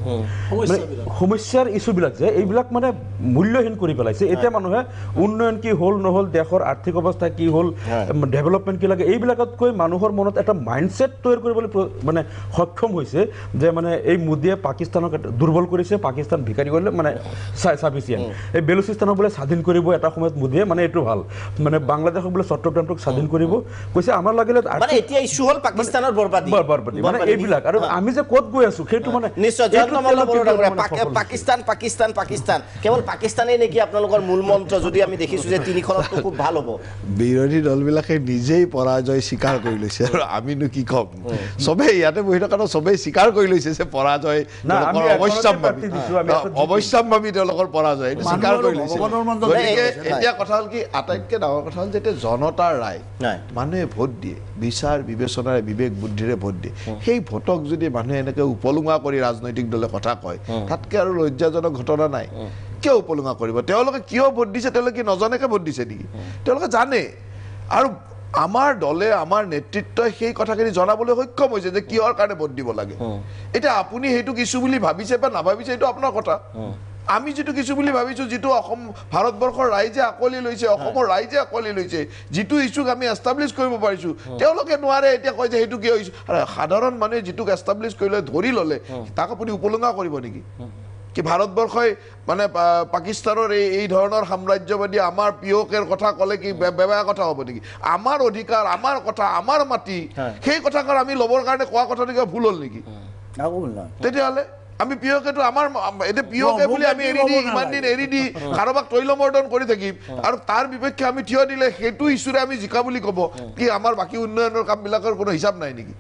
সমস্যাৰ ইছ্যুবিলাক যে এইবিলাক মানে মূল্যহীন কৰি পেলাইছে এতিয়া মানুহে উন্নয়ন কি হ'ল নহ'ল দেশৰ আৰ্থিক অৱস্থা কি হ'ল ডেভেলপমেণ্ট কি লাগে এইবিলাকতকৈ মানুহৰ মনত এটা মাইণ্ডছেট তৈয়াৰ কৰিবলৈ মানে সক্ষম হৈছে যে মানে এই মোদীয়ে পাকিস্তানক দুৰ্বল কৰিছে পাকিস্তান ভিকাৰী কৰিলে মানে চাবিচিয়ান এই বেলুচিস্তানক বোলে স্বাধীন কৰিব এটা সময়ত মোদীয়ে মানে এইটো ভাল মানে বাংলাদেশক বোলে চট্টগ্ৰামটোক স্বাধীন কৰিব কৈছে আমাৰ লাগিলে মানে এতিয়া ইছ্যু হ'ল পাকিস্তানৰ বৰবাদী মানে এইবিলাক আৰু আমি যে ক'ত গৈ আছো সেইটো মানে নিশ্চয় পাকিস্তান কেৱল পাকিস্তানেই নেকি আপোনালোকৰ মূল মন্ত্ৰ যদি আমি দেখিছো যে তিনিখনতো খুব ভাল হ'ব বিৰোধী দলবিলাকে নিজেই পৰাজয় স্বীকাৰ কৰি লৈছে আৰু আমিনো কি ক'ম চবেই ইয়াতে বহি থকা চবেই স্বীকাৰ কৰি লৈছে যে পৰাজয় অৱশ্যম্ভাৱী তেওঁলোকৰ পৰাজয় এইটো স্বীকাৰ কৰি লৈছে গতিকে এতিয়া কথা হ'ল কি আটাইতকৈ ডাঙৰ কথা হ'ল যেতিয়া জনতাৰ ৰায় মানুহে ভোট দিয়ে বিচাৰ বিবেচনাৰে বিবেক বুদ্ধিৰে ভোট দিয়ে সেই ভোটক যদি মানুহে এনেকৈ উপলুঙা কৰি ৰাজনৈতিক দলে কথা কয় তাতকৈ আৰু লজ্জাজনক ঘটনা নাই কিয় উপলুঙা কৰিব তেওঁলোকে কিয় ভোট দিছে তেওঁলোকে নজনাকৈ ভোট দিছে নেকি তেওঁলোকে জানে আৰু আমাৰ দলে আমাৰ নেতৃত্বই সেই কথাখিনি জনাবলৈ সক্ষম হৈছে যে কিহৰ কাৰণে ভোট দিব লাগে এতিয়া আপুনি সেইটো কিছু বুলি ভাবিছে বা নাভাবিছে এইটো আপোনাৰ কথা আমি যিটো কিছু বুলি ভাবিছোঁ, যিটো অসম ভাৰতবৰ্ষৰ ৰাইজে আঁকোৱালি লৈছে, অসমৰ ৰাইজে আঁকোৱালি লৈছে, যিটো ইছ্যুক আমি এষ্টাব্লিছ কৰিব পাৰিছোঁ, তেওঁলোকে নোৱাৰে এতিয়া কয় যে সেইটো কিয় ইছ্যু। সাধাৰণ মানুহে যিটোক এষ্টাব্লিছ কৰিলে ধৰি ল'লে তাক আপুনি উপলুঙা কৰিব নেকি? কি ভাৰতবৰ্ষই মানে পাকিস্তানৰ এই ধৰণৰ সাম্ৰাজ্যবাদী আমাৰ পিঅ'কেৰ কথা ক'লে কি বেয়া কথা হ'ব নেকি? আমাৰ অধিকাৰ, আমাৰ কথা, আমাৰ মাটি, সেই কথাষাৰ আমি ল'বৰ কাৰণে কোৱা কথাটো কিবা ভুল হ'ল নেকি? তেতিয়াহ'লে আমি পিঅ'কেটো আমাৰ এতিয়া পিঅ'কে বুলি আমি এৰি দি ইমান দিন এৰি দি কাৰোবাক তৈলমৰ্দন কৰি থাকিম আৰু তাৰ বিপক্ষে আমি থিয় দিলে সেইটো ইছ্যুৰে আমি জিকা বুলি ক'ব কি? আমাৰ বাকী উন্নয়নৰ কামবিলাকৰ কোনো হিচাপ নাই নেকি?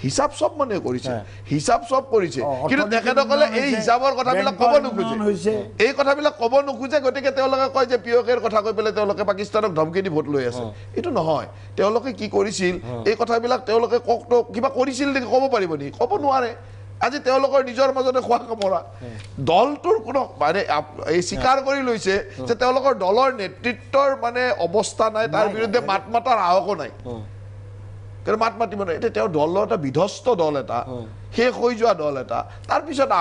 হিচাপ চব মানুহে কৰিছে, হিচাপ চব কৰিছে, কিন্তু তেখেতসকলে এই হিচাপৰ কথাবিলাক ক'ব নোখোজে, এই কথাবিলাক ক'ব নোখোজে। গতিকে তেওঁলোকে কয় যে পিঅ'কেৰ কথা কৈ পেলাই তেওঁলোকে পাকিস্তানক ধমকি দি ভোট লৈ আছে। এইটো নহয়। তেওঁলোকে কি কৰিছিল এই কথাবিলাক তেওঁলোকে কওকতো, কিবা কৰিছিল নেকি ক'ব পাৰিব নেকি? ক'ব নোৱাৰে। আজি তেওঁলোকৰ নিজৰ মাজতে খোৱা কামৰা দলটোৰ কোনো মানে এই স্বীকাৰ কৰি লৈছে যে তেওঁলোকৰ দলৰ নেতৃত্বৰ মানে অৱস্থা নাই, তাৰ বিৰুদ্ধে মাত মাতাৰ সাহসো নাই। কিন্তু মাত মাতিব নাই। এতিয়া তেওঁ দলৰ এটা বিধ্বস্ত দল, এটা শেষ হৈ যোৱা দল এটা, তাৰপিছত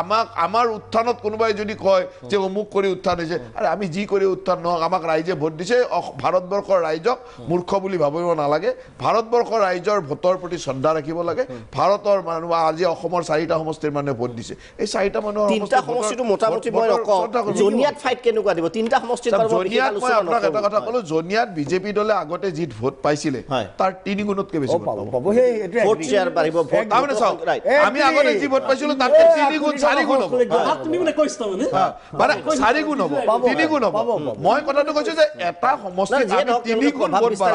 আমাৰ উত্থানত কোনোবাই যদি কয় যে অমুক কৰি উত্থান হৈছে, আৰে আমি যি কৰি উত্থান নহওক, আমাক ৰাইজে ভোট দিছে, ভাৰতবৰ্ষৰ ৰাইজক মূৰ্খ বুলি ভাবিব নালাগে। ভাৰতবৰ্ষৰ ৰাইজৰ ভোটৰ প্ৰতি শ্ৰদ্ধা ৰাখিব লাগে। ভাৰতৰ মানুহ আজি অসমৰ 4টা সমষ্টিৰ মানুহে ভোট দিছে। এই 4টা মানুহৰ 3টা সমষ্টিটো মোটামুটি মই নকওঁ, জনিয়াত ফাইট কেনেকুৱা দিব? 3টা সমষ্টিত জনিয়াত মই আপোনাক এটা কথা ক'লো, জনিয়াত বিজেপি দলে আগতে যি ভোট পাইছিলে তাৰ 3 গুণতকৈ বেছি ভোট শ্বেয়াৰ বাঢ়িব। তাৰমানে চাওক, আমি আগতে যি ভোট পাইছিলো তাতকৈ 3 গুণ 4 গুণ হ'ব, মানে 4 গুণ হ'ব, 3 গুণ হ'ব। মই কথাটো কৈছো যে এটা সমষ্টিত আমি 3 গুণ ভোট পাম,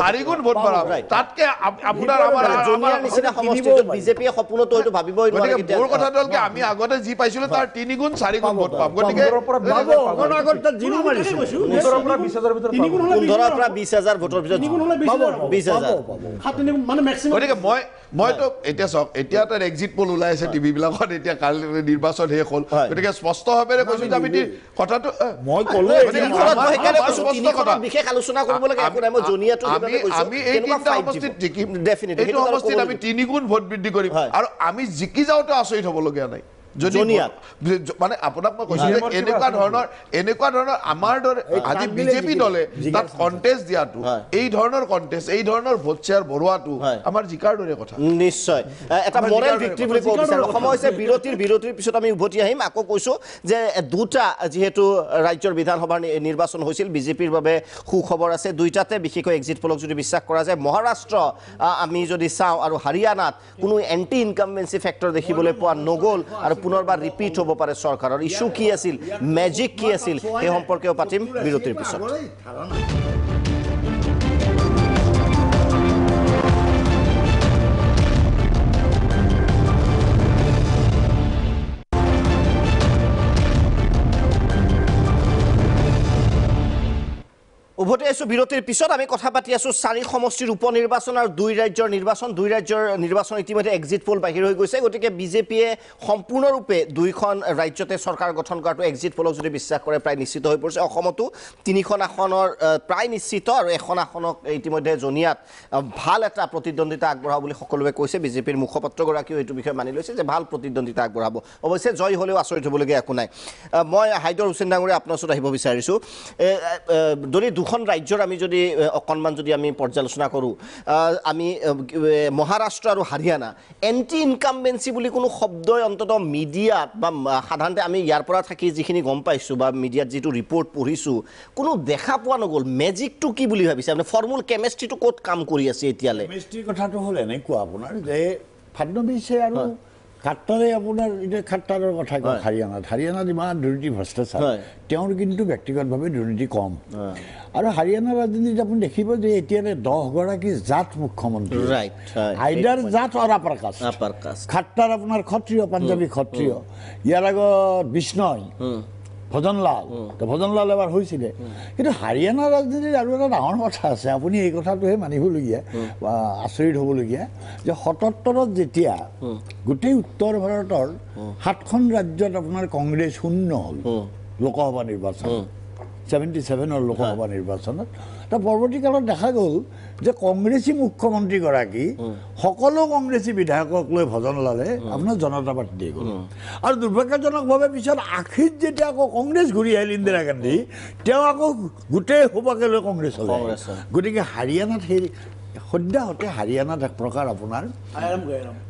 4 গুণ ভোট পাম, তাতকে আপোনাৰ আমাৰ জনিয়াৰ নিচিনা সমষ্টিত বিজেপিয়ে সপোনতো হয়তো ভাবিবই নোৱাৰে। গতিকে মোৰ কথাটো হ'ল কি আমি আগতে যি পাইছিলো তাৰ 3 গুণ 4 গুণ ভোট পাম। গতিকে 15,000 পৰা 20,000 ভোটৰ ভিতৰত 20,000। গতিকে মইতো এতিয়া চাওক, এতিয়া তাৰ এক্সিট পল ওলাই আছে টিভি বিলাকত, এতিয়া কালি নিৰ্বাচন শেষ হ'ল, গতিকে স্পষ্টভাৱে কৈছো যে আমি কথাটো মই ক'লো বিশেষ আলোচনা কৰিব লাগে একো নাই। মই জনিয়াটো আমি এই 3টা সমষ্টিত জিকিম, এইটো সমষ্টিত আমি 3 গুণ ভোট বৃদ্ধি কৰিম আৰু আমি জিকি যাওঁতে আচৰিত হ'বলগীয়া নাই। মানে আপোনাক মই কৈছো যে এনেকুৱা ধৰণৰ আমাৰ দৰে আজি বিজেপি দলে তাত কণ্টেষ্ট দিয়াটো, এই ধৰণৰ কণ্টেষ্ট, এই ধৰণৰ ভোট শ্বেয়াৰ বঢ়োৱাটো আমাৰ জিকাৰ দৰে কথা। নিশ্চয় এটা মৰেল ভিক্টৰী বুলি ক'ব বিচাৰোঁ। সময় হৈছে বিৰতিৰ পিছত আমি উভতি আহিম। আকৌ কৈছোঁ যে 2টা যিহেতু ৰাজ্যৰ বিধানসভাৰ নিৰ্বাচন হৈছিল, বিজেপিৰ বাবে সুখবৰ আছে 2টাতে, বিশেষকৈ এক্সিট পলক যদি বিশ্বাস কৰা যায়। মহাৰাষ্ট্ৰ আমি যদি চাওঁ আৰু হাৰিয়ানাত কোনো এণ্টি ইনকামবেঞ্চি ফেক্টৰ দেখিবলৈ পোৱা নগ'ল আৰু পুনৰবাৰ ৰিপিট হ'ব পাৰে চৰকাৰৰ। ইছ্যু কি আছিল, মেজিক কি আছিল, সেই সম্পৰ্কেও পাতিম বিৰতিৰ পিছত। উভতি আছোঁ বিৰতিৰ পিছত। আমি কথা পাতি আছোঁ 4 সমষ্টিৰ উপ নিৰ্বাচন আৰু 2 ৰাজ্যৰ নিৰ্বাচন। 2 ৰাজ্যৰ নিৰ্বাচন ইতিমধ্যে এক্সিট পল বাহিৰ হৈ গৈছে। গতিকে বিজেপিয়ে সম্পূৰ্ণৰূপে 2খন ৰাজ্যতে চৰকাৰ গঠন কৰাটো এক্সিট পলক যদি বিশ্বাস কৰে প্ৰায় নিশ্চিত হৈ পৰিছে। অসমতো 3খন আসনৰ প্ৰায় নিশ্চিত আৰু 1খন আসনক ইতিমধ্যে জনিয়াত ভাল এটা প্ৰতিদ্বন্দ্বিতা আগবঢ়াব বুলি সকলোৱে কৈছে। বিজেপিৰ মুখপাত্ৰগৰাকীও এইটো বিষয়ে মানি লৈছে যে ভাল প্ৰতিদ্বন্দ্বিতা আগবঢ়াব। অৱশ্যে জয় হ'লেও আচৰিত হ'বলগীয়া একো নাই। মই হাইদৰ হুছেইন ডাঙৰীয়া আপোনাৰ ওচৰত আহিব বিচাৰিছোঁ। যদি 2খন ৰাজ্যৰ আমি যদি অকণমান যদি আমি পৰ্যালোচনা কৰোঁ, আমি মহাৰাষ্ট্ৰ আৰু হাৰিয়ানা এণ্টি ইনকামবেঞ্চি বুলি কোনো শব্দই অন্ততঃ মিডিয়াত বা সাধাৰণতে আমি ইয়াৰ পৰা থাকি যিখিনি গম পাইছোঁ বা মিডিয়াত যিটো ৰিপৰ্ট পঢ়িছোঁ, কোনো দেখা পোৱা নগ'ল। মেজিকটো কি বুলি ভাবিছে আপুনি? ফৰ্মুল কেমেষ্ট্ৰিটো ক'ত কাম কৰি আছে এতিয়ালৈ? কেমেষ্ট্ৰিৰ কথাটো হ'ল এনেকুৱা আপোনাৰ যে ফাডনবিছে আৰু খাট্টাৰে আপোনাৰ এতিয়া খাট্টাৰৰ কথা কয় হাৰিয়ানাত ইমান দুৰ্নীতি ভ্ৰষ্টাচাৰ, তেওঁৰ কিন্তু ব্যক্তিগতভাৱে দুৰ্নীতি কম। আৰু হাৰিয়ানাৰ ৰাজনীতিত আপুনি দেখিব যে এতিয়ালৈ 10গৰাকী জাত মুখ্যমন্ত্ৰী, আইডাৰ জাত আৰু আপাৰ কাষ্ট। খাট্টাৰ আপোনাৰ ক্ষত্ৰিয়, পাঞ্জাৱী ক্ষত্ৰিয়, ইয়াৰ আগত বিষ্ণয়, ভজনলাল এবাৰ হৈছিলে। কিন্তু হাৰিয়ানাৰ ৰাজনীতিত আৰু এটা ডাঙৰ কথা আছে, আপুনি এই কথাটোহে মানিবলগীয়া বা আচৰিত হ'বলগীয়া যে 77ত যেতিয়া গোটেই উত্তৰ ভাৰতৰ 7খন ৰাজ্যত আপোনাৰ কংগ্ৰেছ শূন্য হ'ল লোকসভা নিৰ্বাচন, 77 লোকসভা নিৰ্বাচনত তা পৰৱৰ্তী কালত দেখা গ'ল যে কংগ্ৰেছী মুখ্যমন্ত্ৰীগৰাকী সকলো কংগ্ৰেছী বিধায়কক লৈ ভজন লালে আপোনাৰ জনতা পাৰ্টি দিয়ে গ'ল আৰু দুৰ্ভাগ্যজনকভাৱে পিছত আশীত যেতিয়া আকৌ কংগ্ৰেছ ঘূৰি আহিল ইন্দিৰা গান্ধী তেওঁ আকৌ গোটেই সোপাকে লৈ কংগ্ৰেছলৈ গতিকে হাৰিয়ানাত সেই সদ্যহতে হাৰিয়ানাত এক প্ৰকাৰ আপোনাৰ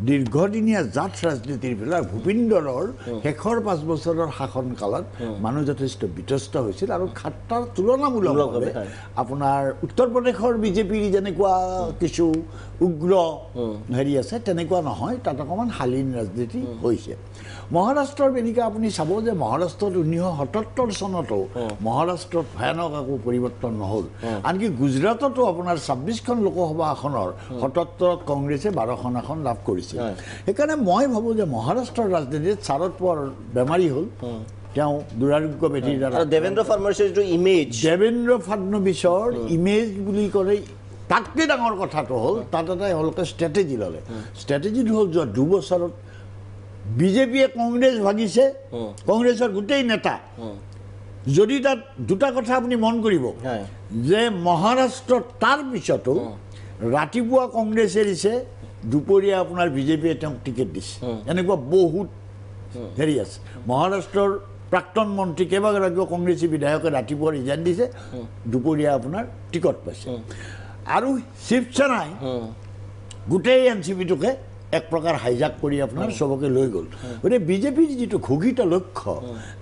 দীৰ্ঘদিনীয়া জাত ৰাজনীতিৰ ভিতৰত ভূপিন্দৰৰ শেষৰ 5 বছৰৰ শাসনকালত মানুহ যথেষ্ট বিতষ্ট হৈছিল আৰু খাট্টাৰ তুলনামূলকভাৱে আপোনাৰ উত্তৰ প্ৰদেশৰ বিজেপিৰ যেনেকুৱা কিছু উগ্ৰ হেৰি আছে তেনেকুৱা নহয় তাত অকণমান শালীন ৰাজনীতি হৈছে মহাৰাষ্ট্ৰৰ বেনিকা আপুনি চাব যে মহাৰাষ্ট্ৰত 1977 চনতো মহাৰাষ্ট্ৰত ভয়ানক একো পৰিৱৰ্তন নহ'ল আনকি গুজৰাটতো আপোনাৰ 26খন লোকসভা আসনৰ 77ত কংগ্ৰেছে 12খন আসন লাভ কৰিছিল সেইকাৰণে মই ভাবোঁ যে মহাৰাষ্ট্ৰৰ ৰাজনীতিত শাৰদ পাৱাৰ বেমাৰী হ'ল তেওঁ দুৰাৰোগ্য ব্যাধিৰ দ্বাৰা দেৱেন্দ্ৰ ফাডনবিছৰ যিটো ইমেজ দেৱেন্দ্ৰ ফাডনবিছৰ ইমেজ বুলি ক'লে তাতকৈ ডাঙৰ কথাটো হ'ল তাত এটা এওঁলোকে ষ্ট্ৰেটেজি ল'লে ষ্ট্ৰেটেজিটো হ'ল যোৱা 2 বছৰত বিজেপিয়ে কংগ্ৰেছ ভাগিছে কংগ্ৰেছৰ গোটেই নেতা যদি তাত দুটা কথা আপুনি মন কৰিব যে মহাৰাষ্ট্ৰত তাৰ পিছতো ৰাতিপুৱা কংগ্ৰেছ এৰিছে দুপৰীয়া আপোনাৰ বিজেপিয়ে তেওঁক টিকেট দিছে এনেকুৱা বহুত হেৰি আছে মহাৰাষ্ট্ৰৰ প্ৰাক্তন মন্ত্ৰী কেইবাগৰাকীও কংগ্ৰেছী বিধায়কে ৰাতিপুৱা ৰিজাইন দিছে দুপৰীয়া আপোনাৰ টিকট পাইছে আৰু শিৱসেনাই গোটেই এনচিপিটোকে এক প্ৰকাৰ হাইজাক কৰি আপোনাৰ সবকে লৈ গ'ল গতিকে বিজেপিৰ যিটো ঘোষিত লক্ষ্য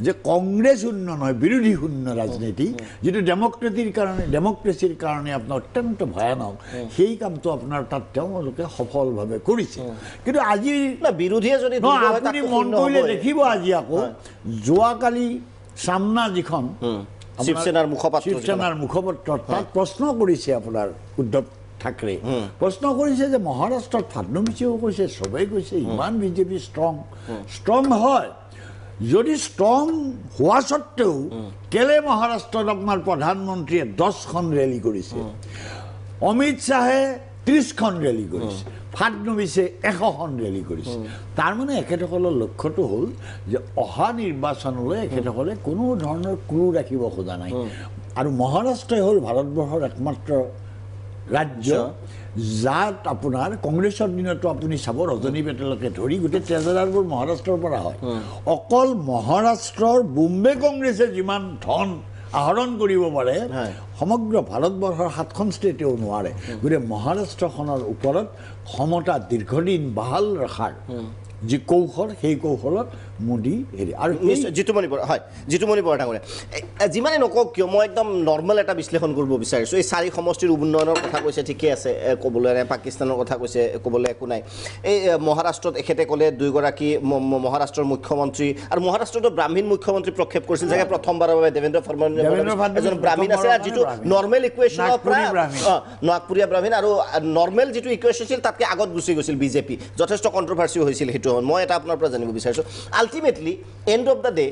যে কংগ্ৰেছ শূন্য নহয় বিৰোধী শূন্য ৰাজনীতি যিটো ডেমক্ৰেচিৰ কাৰণে আপোনাৰ অত্যন্ত ভয়ানক সেই কামটো আপোনাৰ তাত তেওঁলোকে সফলভাৱে কৰিছে কিন্তু আজি বিৰোধীয়ে যদি আপুনি মন কৰিলে দেখিব আজি আকৌ যোৱাকালি সামনা যিখন শিৱসেনাৰ মুখপাত্ৰ তাত প্ৰশ্ন কৰিছে আপোনাৰ উদ্ধৱ ঠাকৰে প্ৰশ্ন কৰিছে যে মহাৰাষ্ট্ৰত ফাডনবিছেও কৈছে সবেই কৈছে ইমান বিজেপি ষ্ট্ৰং হয় যদি ষ্ট্ৰং হোৱা সত্ত্বেও কেলে মহাৰাষ্ট্ৰত আপোনাৰ প্ৰধানমন্ত্ৰীয়ে 10খন ৰেলী কৰিছে অমিত শ্বাহে 30খন ৰেলী কৰিছে ফাডনবিছে 100খন ৰেলী কৰিছে তাৰমানে এখেতসকলৰ লক্ষ্যটো হ'ল যে অহা নিৰ্বাচনলৈ এখেতসকলে কোনো ধৰণৰ ক্লু ৰাখিব খোজা নাই আৰু মহাৰাষ্ট্ৰই হ'ল ভাৰতবৰ্ষৰ একমাত্ৰ ৰাজ্য যাত আপোনাৰ কংগ্ৰেছৰ দিনতো আপুনি চাব ৰজনী পেটেলকে ধৰি গোটেই ট্ৰেজাৰাৰবোৰ মহাৰাষ্ট্ৰৰ পৰা হয় অকল মহাৰাষ্ট্ৰৰ বোম্বে কংগ্ৰেছে যিমান ধন আহৰণ কৰিব পাৰে সমগ্ৰ ভাৰতবৰ্ষৰ 7খন ষ্টেটেও নোৱাৰে গতিকে মহাৰাষ্ট্ৰখনৰ ওপৰত ক্ষমতা দীৰ্ঘদিন বাহাল ৰখাৰ যি কৌশল সেই কৌশলত মোদী হেৰি আৰু জিতুমণি বৰা ডাঙৰীয়া যিমানে নকওক কিয় মই একদম নৰ্মেল এটা বিশ্লেষণ কৰিব বিচাৰিছোঁ এই 4 সমষ্টিৰ উন্নয়নৰ কথা কৈছে ঠিকে আছে ক'বলৈ নাই পাকিস্তানৰ কথা কৈছে ক'বলৈ একো নাই এই মহাৰাষ্ট্ৰত এখেতে ক'লে 2গৰাকী মহাৰাষ্ট্ৰৰ মুখ্যমন্ত্ৰী আৰু মহাৰাষ্ট্ৰতো ব্ৰাহ্মীণ মুখ্যমন্ত্ৰী প্ৰক্ষেপ কৰিছিল চাগে প্ৰথমবাৰৰ বাবে দেৱেন্দ্ৰ ফাডনবিছ এজন ব্ৰাহ্মীণ আছে আৰু যিটো নৰ্মেল ইকুৱেশ্যনৰ পৰা নাগপুৰীয়া ব্ৰাহ্মীণ আৰু নৰ্মেল যিটো ইকুৱেশ্যন আছিল তাতকৈ আগত গুচি গৈছিল বিজেপি যথেষ্ট কণ্ট্ৰভাৰ্চি হৈছিল সেইটো মই এটা আপোনাৰ পৰা জানিব বিচাৰিছোঁ ultimately and of the day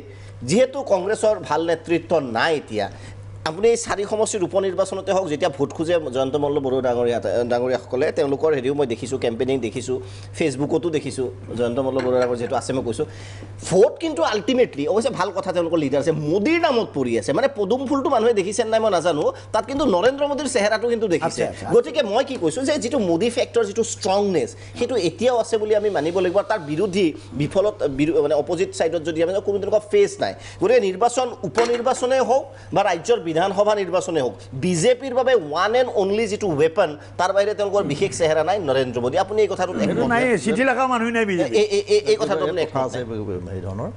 যিহেতু কংগ্ৰেছৰ ভাল নেতৃত্ব নাই এতিয়া আপুনি এই 4 সমষ্টিৰ উপ নিৰ্বাচনতে হওক যেতিয়া ভোট খোজে জয়ন্ত মল্ল বড়ো ডাঙৰীয়াসকলে তেওঁলোকৰ হেৰিও মই দেখিছোঁ কেম্পেইনিং দেখিছোঁ ফেচবুকতো দেখিছোঁ জয়ন্ত মল্ল বড়ো ডাঙৰ যিহেতু আছে মই কৈছোঁ ভোট কিন্তু আল্টিমেটলি অৱশ্যে ভাল কথা তেওঁলোকৰ লিডাৰ আছে মোদীৰ নামত পৰি আছে মানে পদুম ফুলটো মানুহে দেখিছে নাই মই নাজানো তাত কিন্তু নৰেন্দ্ৰ মোদীৰ চেহেৰাটো কিন্তু দেখিছে গতিকে মই কি কৈছোঁ যে যিটো মোদী ফেক্টৰ যিটো ষ্ট্ৰংনেছ সেইটো এতিয়াও আছে বুলি আমি মানিব লাগিব তাৰ বিৰোধী বিফলত মানে অপজিট ছাইডত যদি আমি কোনো তেনেকুৱা ফেচ নাই গতিকে নিৰ্বাচন উপ নিৰ্বাচনেই হওক বা ৰাজ্যৰ বিধানসভা নিৰ্বাচনে হওক বিজেপিৰ বাবে ওৱান এণ্ড অনলি যিটো ৱেপন তাৰ বাহিৰে তেওঁলোকৰ বিশেষ চেহেৰা নাই নৰেন্দ্ৰ মোদী আপুনি এই কথাটো এই কথাটো এই ধৰণৰ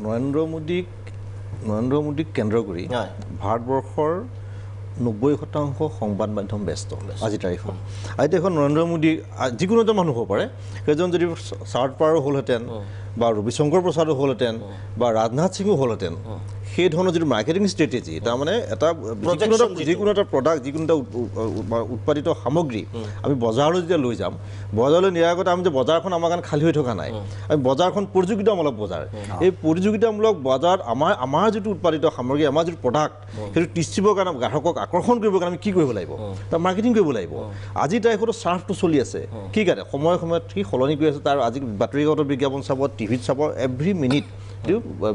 নৰেন্দ্ৰ মোদীক কেন্দ্ৰ কৰি ভাৰতবৰ্ষৰ 90% সংবাদ মাধ্যম ব্যস্ত আজি তাৰিখত আজি এখন নৰেন্দ্ৰ মোদী যিকোনো এজন মানুহ হ'ব পাৰে সেইজন যদি শাৰদ পাৱাৰো হ'লহেঁতেন বা ৰবিশংকৰ প্ৰসাদো হ'লহেঁতেন বা ৰাজনাথ সিঙো হ'লহেঁতেন সেই ধৰণৰ যিটো মাৰ্কেটিং ষ্ট্ৰেটেজি তাৰমানে এটা যিকোনো এটা প্ৰডাক্ট যিকোনো এটা উৎপাদিত সামগ্ৰী আমি বজাৰলৈ যেতিয়া লৈ যাম বজাৰলৈ নিয়াৰ আগতে আমি যে বজাৰখন আমাৰ কাৰণে খালী হৈ থকা নাই আমি বজাৰখন প্ৰতিযোগিতামূলক বজাৰ এই প্ৰতিযোগিতামূলক বজাৰত আমাৰ যিটো উৎপাদিত সামগ্ৰী আমাৰ যিটো প্ৰডাক্ট সেইটো টিচিবৰ কাৰণে গ্ৰাহকক আকৰ্ষণ কৰিবৰ কাৰণে আমি কি কৰিব লাগিব তাৰ মাৰ্কেটিং কৰিব লাগিব আজি তাৰিখতো চাৰ্ফটো চলি আছে কি কাৰণে সময়ে সময়ত কি সলনি কৰি আছে তাৰ আজি বাতৰি কাকতৰ বিজ্ঞাপন চাব টিভিত চাব এভৰি মিনিট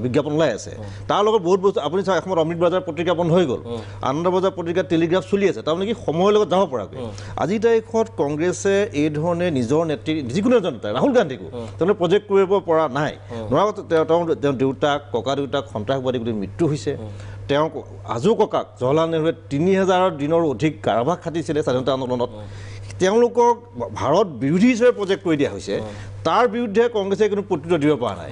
বিজ্ঞাপন ওলাই আছে তাৰ লগত বহুত বস্তু আপুনি চাওক এসময়ত অমৃত বজাৰ পত্ৰিকা বন্ধ হৈ গ'ল আনন্দ বজাৰ পত্ৰিকা টেলিগ্ৰাফ চলি আছে তাৰমানে কি সময়ৰ লগত যাব পৰাকৈ আজিৰ তাৰিখত কংগ্ৰেছে এই ধৰণে নিজৰ নেতৃত্ব যিকোনো এজন নেতা ৰাহুল গান্ধীকো তেওঁলোকে প্ৰজেক্ট কৰিব পৰা নাই তেওঁৰ দেউতাক ককা দেউতাক সন্ত্ৰাসবাদী বুলি মৃত্যু হৈছে তেওঁ আজু ককাক জৱাহৰলাল নেহৰুৱে ৩০০০ দিনৰ অধিক কাৰাবাস খাটিছিলে স্বাধীনতা আন্দোলনত তেওঁলোকক ভাৰত বিৰোধী হিচাপে প্ৰজেক্ট কৰি দিয়া হৈছে তাৰ বিৰুদ্ধে কংগ্ৰেছে কোনো প্ৰত্যুত্তৰ দিব পৰা নাই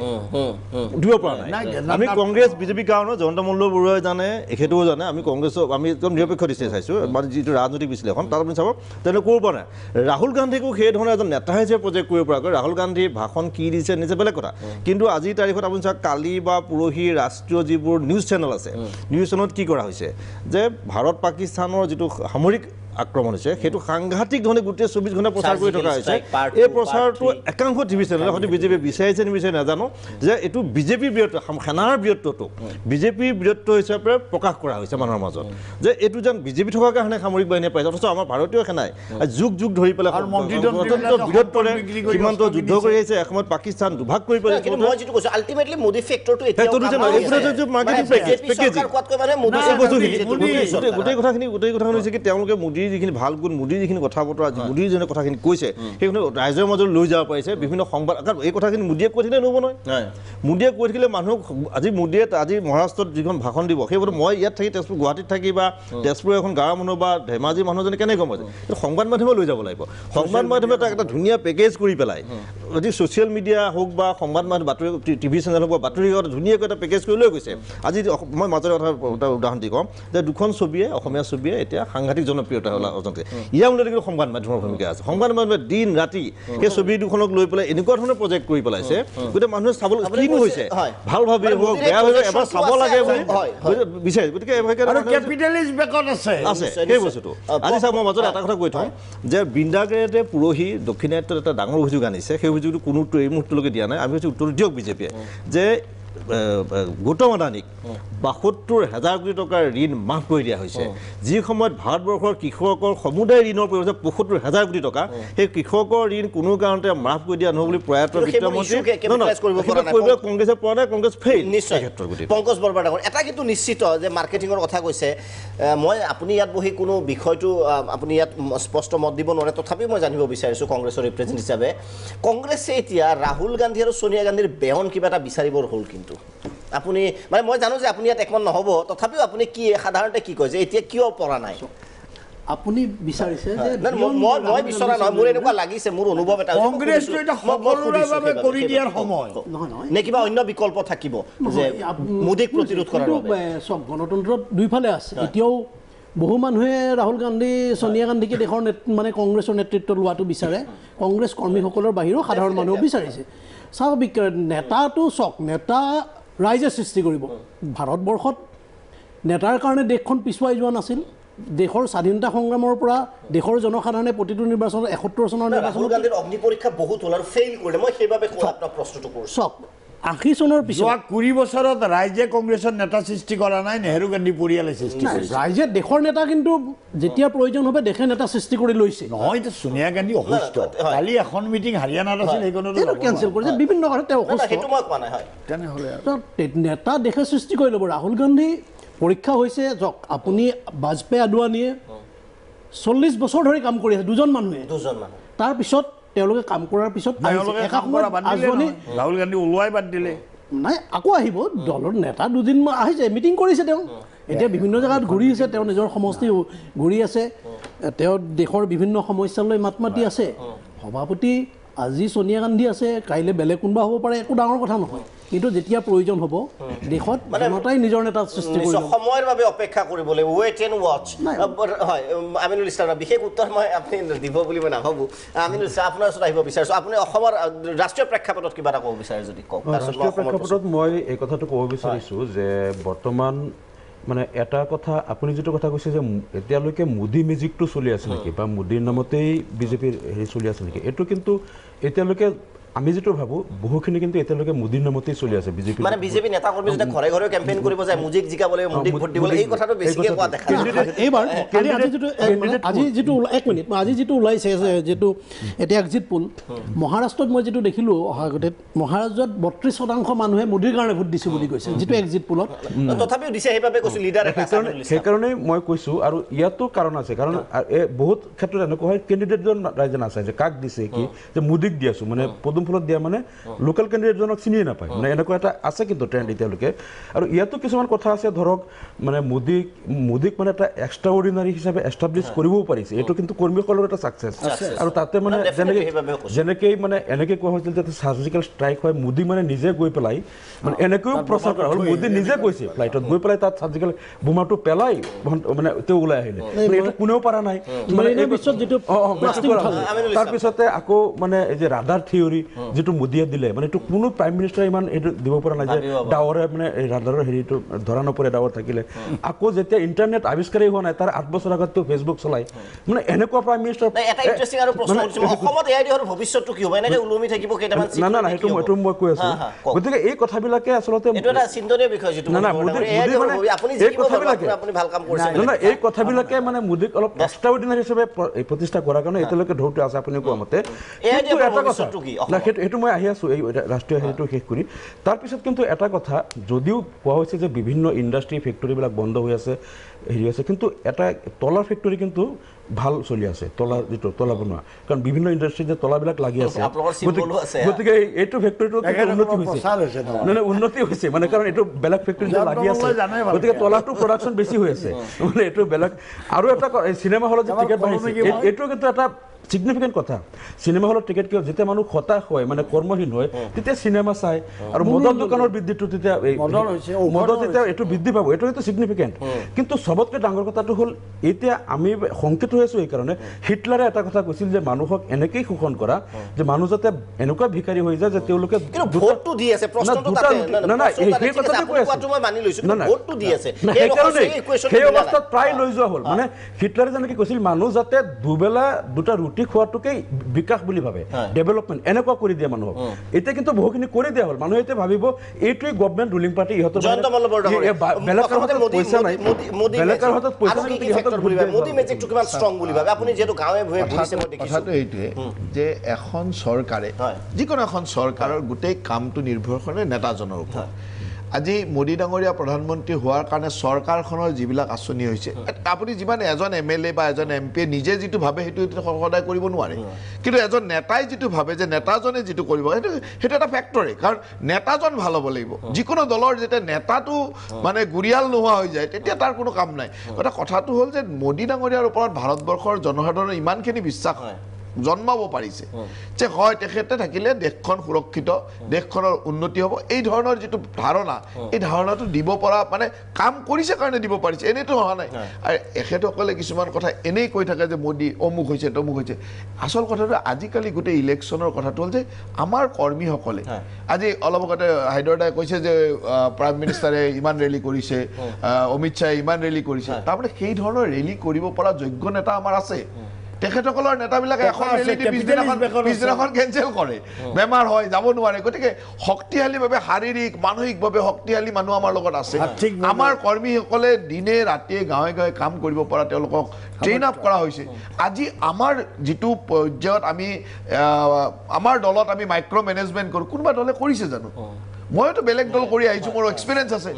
আমি কংগ্ৰেছ বিজেপিৰ কাৰণে জয়ন্ত মল্ল বৰুৱাই জানে এখেতেও জানে আমি কংগ্ৰেছক আমি একদম নিৰপেক্ষ দৃষ্টিৰে চাইছোঁ মানে যিটো ৰাজনৈতিক বিশ্লেষণ তাত আপুনি চাব তেওঁলোকে কৰিব পৰা নাই ৰাহুল গান্ধীকো সেই ধৰণে এজন নেতা হিচাপে প্ৰজেক্ট কৰিব পৰাকৈ ৰাহুল গান্ধীৰ ভাষণ কি দিছে নিজে বেলেগ কথা কিন্তু আজিৰ তাৰিখত আপুনি চাওক কালি বা পৰহি ৰাষ্ট্ৰীয় যিবোৰ নিউজ চেনেল আছে নিউজ চেনেলত কি কৰা হৈছে যে ভাৰত পাকিস্তানৰ যিটো সামৰিক আক্ৰমণ হৈছে সেইটো সাংঘাতিক ধৰণে গোটেই ২৪ ঘণ্টা প্ৰচাৰ কৰি থকা হৈছে এই প্ৰচাৰটো একাংশ টিভি চেনেলে হয়তো বিজেপিয়ে বিচাৰিছে নিবিচাৰে নাজানো যে এইটো বিজেপিৰ বীৰত্ব সেনাৰ বীৰত্বটো বিজেপিৰ বীৰত্ব হিচাপে প্ৰকাশ কৰা হৈছে মানুহৰ মাজত যে এইটো যেন বিজেপি থকাৰ কাৰণে সামৰিক বাহিনীয়ে পাইছে অথচ আমাৰ ভাৰতীয় সেনাই যুগ যুগ ধৰি পেলাই বীৰত্বৰে সীমান্ত যুদ্ধ কৰি আহিছে এসময়ত পাকিস্তান দুভাগ কৰি পেলাই গোটেই কথাখিনি হৈছে কি তেওঁলোকে মোদীৰ যিখিনি ভাল গুণ মোদীৰ যিখিনি কথা বতৰা মোদীৰ যেনে কথাখিনি কৈছে সেইখিনি ৰাইজৰ মাজত লৈ যাব পাৰিছে বিভিন্ন সংবাদ এই কথাখিনি মোদীয়ে কৈ থাকিলে নহ'ব নহয় মোদীয়ে কৈ থাকিলে মানুহক আজি মোদীয়ে আজি মহাৰাষ্ট্ৰত যিখন ভাষণ দিব সেই মই ইয়াত থাকি তেজপুৰ গুৱাহাটীত থাকি বা তেজপুৰৰ এখন গাঁৱৰ মানুহ বা ধেমাজি মানুহজনে কেনেকৈ গম পাইছে কিন্তু সংবাদ মাধ্যমে লৈ যাব লাগিব সংবাদ মাধ্যমে তাক এটা ধুনীয়া পেকেজ কৰি পেলাই যদি ছ'চিয়েল মিডিয়া হওক বা সংবাদ মাধ্যম বাতৰি টিভি চেনেল হওক বা বাতৰি কাকত ধুনীয়াকৈ এটা পেকেজ কৰি লৈ গৈছে আজি মই মাজতে এটা উদাহৰণ দি ক'ম যে দুখন ছবিয়ে অসমীয়া ছবিয়ে এতিয়া সাংঘাতিক জনপ্ৰিয়তা অৰ্জন কৰে ইয়াৰ মূলত কিন্তু সংবাদ মাধ্যমৰ ভূমিকা আছে সংবাদ মাধ্যমে দিন ৰাতি সেই ছবি দুখনক লৈ পেলাই এনেকুৱা ধৰণৰ প্ৰজেক্ট কৰি পেলাইছে গোটেই মানুহে চাবলৈ কিনো হৈছে ভাল ভাবি হওক বেয়া ভাবি এবাৰ চাব লাগে বুলি বিচাৰে গতিকে আছে সেই বস্তুটো আজি চাওক মই মাজত এটা কথা কৈ থওঁ যে বৃন্দাগেৰেতে পৰহি দক্ষিণায়ত্ৰত এটা ডাঙৰ অভিযোগ আনিছে সেই অভিযোগটো কোনো এই মুহূৰ্তলৈকে দিয়া নাই আমি হচ্ছে উত্তৰ দিয়ক বিজেপিয়ে যে গৌতম আদানীক ৭২,০০০ কোটি টকাৰ ঋণ মাফ কৰি দিয়া হৈছে যি সময়ত ভাৰতবৰ্ষৰ কৃষকৰ সমুদায় ঋণৰ পৰিমাণ ৭৫,০০০ কোটি টকা সেই কৃষকৰ ঋণ কোনো কাৰণতে মাফ কৰি দিয়া নহ'ব বুলি প্ৰয়াত বিত্তমন্ত্ৰী কংগ্ৰেছে পোৱা নাই কংগ্ৰেছ ফেইল নিশ্চয় পংকজ বৰবাৰ ডাঙৰ এটা কিন্তু নিশ্চিত যে মাৰ্কেটিঙৰ কথা কৈছে মই আপুনি ইয়াত বহি কোনো বিষয়টো আপুনি ইয়াত স্পষ্ট মত দিব নোৱাৰে তথাপিও মই জানিব বিচাৰিছোঁ কংগ্ৰেছৰ ৰিপ্ৰেজেণ্ট হিচাপে কংগ্ৰেছে এতিয়া ৰাহুল গান্ধী আৰু সোনিয়া গান্ধীৰ বেহন কিবা এটা বিচাৰিবৰ হ'ল কিন্তু আপুনি মানে মই জানো যে আপুনি ইয়াত একমত নহ'ব তথাপিও আপুনি কি সাধাৰণতে কি কয় যে এতিয়া কিয় পৰা নাই আপুনি বিচাৰিছে যে মই বিচৰা নহয় মোৰ এনেকুৱা লাগিছে মোৰ অনুভৱ এটা কংগ্ৰেছটো এটা সকলোৰে বাবে কৰি দিয়াৰ সময় নে কিবা অন্য বিকল্প থাকিব যে মোদীক প্ৰতিৰোধ কৰাৰ বাবে চব গণতন্ত্ৰত দুইফালে আছে এতিয়াও বহু মানুহে ৰাহুল গান্ধী সোনিয়া গান্ধীকে দেশৰ মানে কংগ্ৰেছৰ নেতৃত্ব লোৱাটো বিচাৰে কংগ্ৰেছ কৰ্মীসকলৰ বাহিৰেও সাধাৰণ মানুহ বিচাৰিছে স্বাভাৱিক নেতাটো চক নেতা ৰাইজে সৃষ্টি কৰিব ভাৰতবৰ্ষত নেতাৰ কাৰণে দেশখন পিছুৱাই যোৱা নাছিল দেশৰ স্বাধীনতা সংগ্ৰামৰ পৰা দেশৰ জনসাধাৰণে প্ৰতিটো নিৰ্বাচনত ৭১ চনৰ নিৰ্বাচনত ৰাহুল গান্ধীৰ অগ্নি পৰীক্ষা বহুত হ'ল আৰু ফেইল কৰিলে মই সেইবাবে আপোনাক প্ৰশ্নটো কৰিছোঁ চক ৮০ চনৰ পিছত ২০ বছৰত ৰাইজে কংগ্ৰেছৰ নেতা সৃষ্টি কৰা নাই নেহেৰু গান্ধী পৰিয়ালে সৃষ্টি কৰিছে ৰাইজে দেশৰ নেতা কিন্তু যেতিয়া প্ৰয়োজন হবে দেশে নেতা সৃষ্টি কৰি লৈছে নহয় এতিয়া সোনিয়া গান্ধী অসুস্থ কালি এখন মিটিং হাৰিয়ানাত আছিল সেইখনতো কেঞ্চেল কৰিছে বিভিন্ন কাৰণত তেওঁ অসুস্থ সেইটো মই কোৱা নাই হয় তেনেহ'লে নেতা দেশে সৃষ্টি কৰি ল'ব ৰাহুল গান্ধী পৰীক্ষা হৈছে যাওক আপুনি বাজপেয়ী আদৱানীয়ে ৪০ বছৰ ধৰি কাম কৰি আছে দুজন মানুহে তাৰপিছত তেওঁলোকে কাম কৰাৰ পিছত ৰাহুল গান্ধী ওলোৱাই বাদ দিলে নাই আকৌ আহিব দলৰ নেতা দুদিন আহিছে মিটিং কৰিছে তেওঁ এতিয়া বিভিন্ন জেগাত ঘূৰি আছে তেওঁ নিজৰ সমষ্টি ঘূৰি আছে তেওঁ দেশৰ বিভিন্ন সমস্যালৈ মাত মাতি আছে সভাপতি আজি সোনিয়া গান্ধী আছে কাইলৈ বেলেগ কোনোবা হ'ব পাৰে একো ডাঙৰ কথা নহয় কিন্তু যেতিয়া প্ৰয়োজন হ'ব দেশত জনতাই নিজৰ নেতা সৃষ্টি কৰিব সময়ৰ বাবে অপেক্ষা কৰিব লাগিব ৱেইট এণ্ড ৱাচ হয় আমিনুল ইছলামৰ বিশেষ উত্তৰ মই আপুনি দিব বুলি মই নাভাবোঁ আমিনুল ইছলাম আপোনাৰ ওচৰত আহিব বিচাৰিছোঁ আপুনি অসমৰ ৰাষ্ট্ৰীয় প্ৰেক্ষাপটত কিবা এটা ক'ব বিচাৰে যদি কওক ৰাষ্ট্ৰীয় প্ৰেক্ষাপটত মই এই কথাটো ক'ব বিচাৰিছোঁ যে বৰ্তমান মানে এটা কথা আপুনি যিটো কথা কৈছে যে এতিয়ালৈকে মোদী মিউজিকটো চলি আছে নেকি বা মোদীৰ নামতেই বিজেপিৰ হেৰি চলি আছে নেকি এইটো কিন্তু এতিয়ালৈকে আমি যেটো ভাবো বহুখিনি কিন্তু এতিয়ালৈকে মোদীৰ নামতেই চলি আছে বিজেপি মানে বিজেপি নেতা কৰ্মী যেতিয়া ঘৰে ঘৰে কেম্পেইন কৰিব যায় মুজিক জিকাবলৈ মোদীক ভোট দিবলৈ এই কথাটো বেছিকৈ কোৱা দেখা যায় এইবাৰ আজি যিটো এক মিনিট আজি যিটো ওলাইছে যিটো এতিয়া এক্সিট পোল মহাৰাষ্ট্ৰত মই যিটো দেখিলোঁ অহা আগতে মহাৰাষ্ট্ৰত 32% মানুহে মোদীৰ কাৰণে ভোট দিছে বুলি কৈছে যিটো এক্সিট পোলত তথাপিও দিছে সেইবাবে কৈছোঁ লিডাৰ সেইকাৰণে মই কৈছোঁ আৰু ইয়াতো কাৰণ আছে কাৰণ বহুত ক্ষেত্ৰত এনেকুৱা হয় কেণ্ডিডেটজন ৰাইজে নাচায় যে কাক দিছে কি যে মোদীক দি আছোঁ মানে পদুম ফুলত দিয়া মানে লোকেল কেণ্ডিডেটজনক চিনিয়ে নাপায় মানে এনেকুৱা এটা আছে কিন্তু ট্ৰেণ্ড এতিয়ালৈকে আৰু ইয়াতো কিছুমান কথা আছে ধৰক মানে মোদীক মানে এটা এক্সট্ৰা অৰ্ডিনাৰী হিচাপে এষ্টাব্লিছ কৰিবও পাৰিছে এইটো কিন্তু কৰ্মীসকলৰ এটা ছাকচেছ আৰু তাতে মানে যেনেকৈ মানে এনেকৈ কোৱা হৈছিল যে চাৰ্জিকেল ষ্ট্ৰাইক হয় মোদী মানে নিজে গৈ পেলাই মানে এনেকৈও প্ৰচাৰ কৰা হ'ল মোদী নিজে গৈছে ফ্লাইটত গৈ পেলাই তাত চাৰ্জিকেল বোমাটো পেলাই মানে তেওঁ ওলাই আহিলে এইটো কোনেও পৰা নাই তাৰপিছতে আকৌ মানে এই যে ৰাডাৰ থিয়ৰী যিটো মোদীয়ে দিলে মানে এইটো কোনো প্ৰাইম মিনিষ্টাৰে ইমান এইটো দিব পৰা নাই যে ডাৱৰে মানে এই ৰাডাৰৰ হেৰিটো ধৰা নপৰে ডাৱৰ থাকিলে আকৌ যেতিয়া ইণ্টাৰনেট আৱিষ্কাৰেই হোৱা নাই তাৰ 8 বছৰ আগত তেওঁ ফেচবুক চলাই মানে এনেকুৱা প্ৰাইম মিনিষ্টাৰ এটা ইণ্টাৰেষ্টিং আৰু প্ৰশ্ন কৰিছোঁ অসমত এআই ডিৰ ভৱিষ্যতটো কি হ'ব এনেকৈ ওলমি থাকিব কেইটামান না সেইটো মই কৈ আছোঁ গতিকে এই কথাবিলাকে আচলতে এইটো এটা চিন্তনীয় বিষয় যিটো আপুনি ভাল কাম কৰিছে এই কথাবিলাকে মানে মোদীক অলপ এক্সট্ৰা অৰ্ডিনাৰী হিচাপে প্ৰতিষ্ঠা কৰাৰ কাৰণে এতিয়ালৈকে ধৰোঁতে আছে আপুনি কোৱা মতে সেইটো মই আহি আছোঁ এই ৰাষ্ট্ৰীয় হেৰিটো শেষ কৰি তাৰপিছত কিন্তু এটা কথা যদিও কোৱা হৈছে যে বিভিন্ন ইণ্ডাষ্ট্ৰী ফেক্টৰীবিলাক বন্ধ হৈ আছে হেৰি আছে কিন্তু এটা তলাৰ ফেক্টৰী কিন্তু ভাল চলি আছে তলা যিটো তলা বনোৱা কাৰণ বিভিন্ন ইণ্ডাষ্ট্ৰীত যে তলাবিলাক লাগি আছে গতিকে এইটো ফেক্টৰীটো উন্নতি হৈছে মানে কাৰণ এইটো বেলেগ ফেক্টৰী যে লাগি আছে গতিকে তলাটো প্ৰডাকশ্যন বেছি হৈ আছে মানে এইটো বেলেগ আৰু এটা চিনেমা হলত যে টিকেট বাঢ়িছে এইটো কিন্তু এটা সিগনিফিকেণ্ট কথা চিনেমা হলত টিকেট কিয় যেতিয়া মানুহ হতাশ হয় মানে কৰ্মহীন হয় তেতিয়া চিনেমা চায় আৰু মদৰ দোকানৰ বৃদ্ধিটো তেতিয়া মদত তেতিয়া এইটো বৃদ্ধি পাব এইটো সিগনিফিকেণ্ট কিন্তু চবতকৈ ডাঙৰ কথাটো হ'ল এতিয়া আমি শংকিত হৈ আছোঁ এইকাৰণে হিটলাৰে এটা কথা কৈছিল যে মানুহক এনেকেই শোষণ কৰা যে মানুহ যাতে এনেকুৱা ভিকাৰী হৈ যায় যে তেওঁলোকে সেই অৱস্থাত প্ৰায় লৈ যোৱা হ'ল মানে হিটলাৰে যেনেকৈ কৈছিল মানুহ যাতে দুবেলা দুটা ৰুটি খোৱাটোকেই বিকাশ বুলি ভাবে ডেভেলপমেণ্ট এনেকুৱা কৰি দিয়ে মানুহক এতিয়া কিন্তু বহুখিনি কৰি দিয়া হ'ল মানুহে এতিয়া ভাবিব এইটোৱে গভৰ্ণমেণ্ট ৰুলিং পাৰ্টি ইহঁতৰ বেলেগৰ হাতত পইচা নাই বেলেগৰ হাতত পইচা নাই কথাটো এইটোৱে যে এখন চৰকাৰে যিকোনো এখন চৰকাৰৰ গোটেই কামটো নিৰ্ভৰ কৰে নেতাজনৰ ওপৰত আজি মোদী ডাঙৰীয়া প্ৰধানমন্ত্ৰী হোৱাৰ কাৰণে চৰকাৰখনৰ যিবিলাক আঁচনি হৈছে আপুনি যিমান এজন MLA বা এজন MP নিজে যিটো ভাবে সেইটো সদায় কৰিব নোৱাৰে কিন্তু এজন নেতাই যিটো ভাবে যে নেতাজনে যিটো কৰিব সেইটো এটা ফেক্টৰী কাৰণ নেতাজন ভাল হ'ব লাগিব যিকোনো দলৰ যেতিয়া নেতাটো মানে গুৰিয়াল নোহোৱা হৈ যায় তেতিয়া তাৰ কোনো কাম নাই কথাটো হ'ল যে মোদী ডাঙৰীয়াৰ ওপৰত ভাৰতবৰ্ষৰ জনসাধাৰণৰ ইমানখিনি বিশ্বাস জন্মাব পাৰিছে যে হয় তেখেতে থাকিলে দেশখন সুৰক্ষিত দেশখনৰ উন্নতি হ'ব এই ধৰণৰ যিটো ধাৰণা এই ধাৰণাটো দিব পৰা মানে কাম কৰিছে কাৰণে দিব পাৰিছে এনেইতো হোৱা নাই আৰু এখেতসকলে কিছুমান কথা এনেই কৈ থাকে যে মোদী অমুক হৈছে তমুক হৈছে আচল কথাটো আজিকালি গোটেই ইলেকশ্যনৰ কথাটো হ'ল যে আমাৰ কৰ্মীসকলে আজি অলপ আগতে হাইদৰদাই কৈছে যে প্ৰাইম মিনিষ্টাৰে ইমান ৰেলী কৰিছে অমিত শ্বাহে ইমান ৰেলী কৰিছে তাৰমানে সেই ধৰণৰ ৰেলী কৰিব পৰা যোগ্য নেতা আমাৰ আছে তেখেতসকলৰ নেতাবিলাকে এখন ৰেলীটি পিছদিনাখন কেঞ্চেল কৰে বেমাৰ হয় যাব নোৱাৰে গতিকে শক্তিশালীভাৱে শাৰীৰিক মানসিকভাৱে শক্তিশালী মানুহ আমাৰ লগত আছে আমাৰ কৰ্মীসকলে দিনে ৰাতিয়ে গাঁৱে গাঁৱে কাম কৰিব পৰা তেওঁলোকক ট্ৰেইন আপ কৰা হৈছে আজি আমাৰ যিটো পৰ্যায়ত আমি আমাৰ দলত আমি মাইক্ৰ' মেনেজমেণ্ট কৰোঁ কোনোবা দলে কৰিছে জানো মইতো বেলেগ দল কৰি আহিছোঁ মোৰ এক্সপিৰিয়েঞ্চ আছে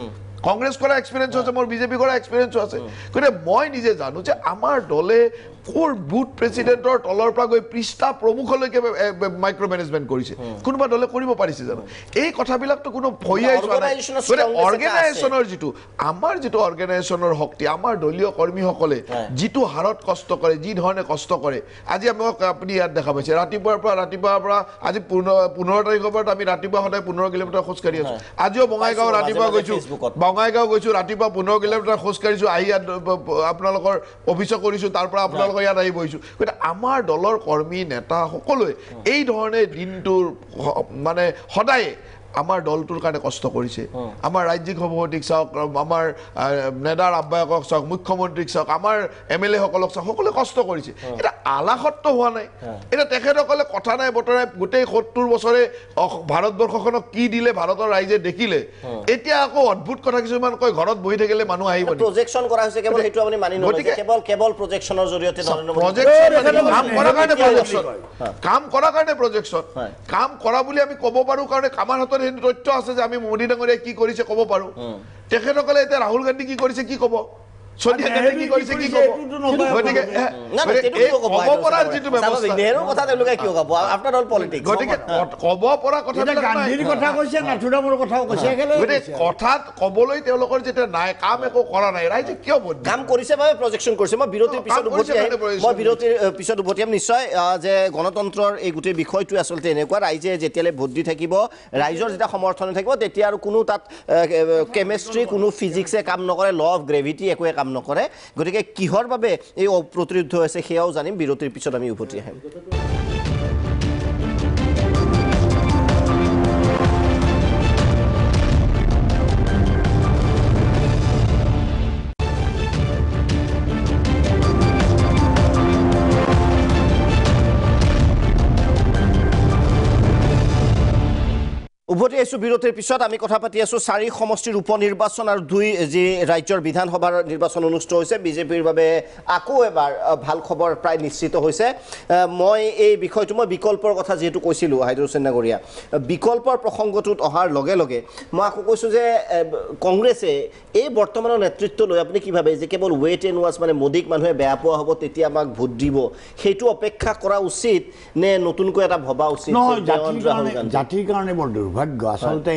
কংগ্ৰেছ কৰা এক্সপিৰিয়েঞ্চ আছে মোৰ বিজেপি কৰা এক্সপিৰিয়েঞ্চো আছে গতিকে মই নিজে জানো যে আমাৰ দলে কোৰ বুথ প্ৰেচিডেণ্টৰ তলৰ পৰা গৈ পৃষ্ঠা প্ৰমুখলৈকে মাইক্ৰ' মেনেজমেণ্ট কৰিছে কোনোবা দলে কৰিব পাৰিছে জানো এই কথাবিলাকতো কোনো ভয়াই যোৱা নাই গতিকে অৰ্গেনাইজেশ্যনৰ যিটো আমাৰ যিটো অৰ্গেনাইজেশ্যনৰ শক্তি আমাৰ দলীয় কৰ্মীসকলে যিটো হাৰত কষ্ট কৰে যি ধৰণে কষ্ট কৰে আজি আমাক আপুনি ইয়াত দেখা পাইছে ৰাতিপুৱাৰ পৰা আজি 15 তাৰিখৰ পৰা আমি ৰাতিপুৱা সদায় 15 কিলোমিটাৰ খোজকাঢ়ি আছোঁ আজিও বঙাইগাঁও ৰাতিপুৱা গৈছোঁ ৰাতিপুৱা 15 কিলোমিটাৰ খোজকাঢ়িছোঁ আহি ইয়াত আপোনালোকৰ অফিচো কৰিছোঁ তাৰ পৰা আপোনালোকৰ ইয়াত আহি বহিছোঁ গতিকে আমাৰ দলৰ কৰ্মী নেতা সকলোৱে এই ধৰণে দিনটোৰ মানে সদায় আমাৰ দলটোৰ কাৰণে কষ্ট কৰিছে আমাৰ ৰাজ্যিক সভাপতিক চাওক আমাৰ নেডাৰ আহ্বায়কক চাওক মুখ্যমন্ত্ৰীক চাওক আমাৰ MLA সকলক চাওক সকলোৱে কষ্ট কৰিছে এটা আলাসত্ব হোৱা নাই এটা তেখেতসকলে কথা নাই বতৰাই গোটেই 70 বছৰে ভাৰতবৰ্ষখনক কি দিলে ভাৰতৰ ৰাইজে দেখিলে এতিয়া আকৌ অদ্ভুত কথা কিছুমান কয় ঘৰত বহি থাকিলে মানুহ আহিব প্ৰজেকচন কৰা হৈছে কেৱল সেইটো আপুনি মানি নলয় কেৱল প্ৰজেকচনৰ জৰিয়তে কাম কৰাৰ কাৰণে প্ৰজেকচন কাম কৰা বুলি আমি ক'ব পাৰো কাৰণে আমাৰ হাতত সেই তথ্য আছে যে আমি মোদী ডাঙৰীয়াই কি কৰিছে ক'ব পাৰো তেখেতসকলে এতিয়া ৰাহুল গান্ধী কি কৰিছে কি ক'ব সোনিয়া গান্ধী কি কৰিছে কি ক'ব গতিকে ক'ব পৰা যিটো ব্যৱস্থা নেহৰুৰ কথা তেওঁলোকে কিয় ক'ব আপোনাৰ দল পলিটিক্স গতিকে ক'ব পৰা কথা গান্ধীৰ কথা কৈছে নাথুৰামৰ কথাও কৈছে গতিকে কথাত ক'বলৈ তেওঁলোকৰ যেতিয়া নাই কাম একো কৰা নাই ৰাইজে কিয় ভোট কাম কৰিছে বাবে প্ৰজেকশ্যন কৰিছে মই বিৰতিৰ পিছত উভতি আহিম নিশ্চয় যে গণতন্ত্ৰৰ এই গোটেই বিষয়টো আচলতে এনেকুৱা ৰাইজে যেতিয়ালৈ ভোট দি থাকিব ৰাইজৰ যেতিয়া সমৰ্থন থাকিব তেতিয়া আৰু কোনো তাত কেমেষ্ট্ৰি কোনো ফিজিক্সে কাম নকৰে ল অফ গ্ৰেভিটি একোৱে কাম নকৰে গতিকে কিহৰ বাবে এই প্ৰতিৰোধ হৈছে সেয়াও জানিম বিৰতিৰ পিছত আমি উভতি আহিম উভতি আহিছোঁ বিৰতিৰ পিছত আমি কথা পাতি আছোঁ 4 সমষ্টিৰ উপনিৰ্বাচন আৰু 2 যি ৰাজ্যৰ বিধানসভাৰ নিৰ্বাচন অনুষ্ঠিত হৈছে বিজেপিৰ বাবে আকৌ এবাৰ ভাল খবৰ প্ৰায় নিশ্চিত হৈছে মই এই বিষয়টো মই বিকল্পৰ কথা যেহেতু কৈছিলোঁ হাইদৰ হুছেইন নাগৰীয়া বিকল্পৰ প্ৰসংগটোত অহাৰ লগে লগে মই আকৌ কৈছোঁ যে কংগ্ৰেছে এই বৰ্তমানৰ নেতৃত্ব লৈ আপুনি কি ভাবে যে কেৱল ৱেট এণ্ড ৱাচ মানে মোদীক মানুহে বেয়া পোৱা হ'ব তেতিয়া আমাক ভোট দিব সেইটো অপেক্ষা কৰা উচিত নে নতুনকৈ এটা ভবা উচিত জাতিৰ কাৰণে বৰ দুৰ্ভাগ্য আচলতে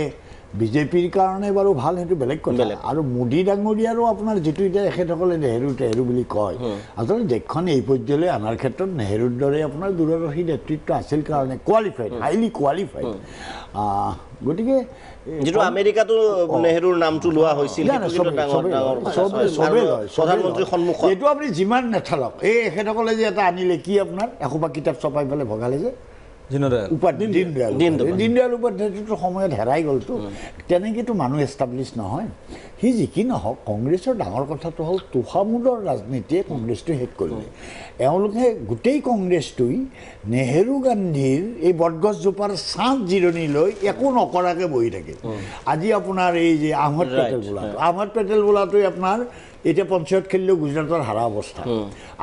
বিজেপিৰ কাৰণে বাৰু ভাল সেইটো বেলেগ কথা আৰু মোদী ডাঙৰীয়াৰো আপোনাৰ যিটো এতিয়া এখেতসকলে নেহেৰু বুলি কয় আচলতে দেশখন এই পৰ্যায়লৈ অনাৰ ক্ষেত্ৰত নেহেৰুৰ দৰে আপোনাৰ দূৰদৰ্শী নেতৃত্ব আছিল কাৰণে কোৱালিফাইড হাইলি কোৱালিফাইড গতিকে যেটো আমেৰিকাটো নেহেৰুৰ নামটো লোৱা হৈছিল প্ৰধানমন্ত্ৰীৰ সন্মুখত এইটো আপুনি যিমান নেথালক এই এখেতসকলে যে এটা আনিলে কি আপোনাৰ এসোপা কিতাপ ছপাই পেলাই ভগালে যে দীনদয়াল উপাধ্যায়টোতো সময়ত হেৰাই গ'লতো তেনেকৈতো মানুহ এষ্টাব্লিছ নহয় সি যি কি নহওক কংগ্ৰেছৰ ডাঙৰ কথাটো হ'ল তোষামোদৰ ৰাজনীতিয়ে কংগ্ৰেছটো শেষ কৰিলে এওঁলোকে গোটেই কংগ্ৰেছটোই নেহেৰু গান্ধীৰ এই বটগছজোপাৰ ছাঁ জিৰণি লৈ একো নকৰাকৈ বহি থাকে আজি আপোনাৰ এই যে আহমেদ পেটেল বোলাটোৱে আপোনাৰ এতিয়া পঞ্চায়ত খেলিলেও গুজৰাটৰ হাৰা অৱস্থা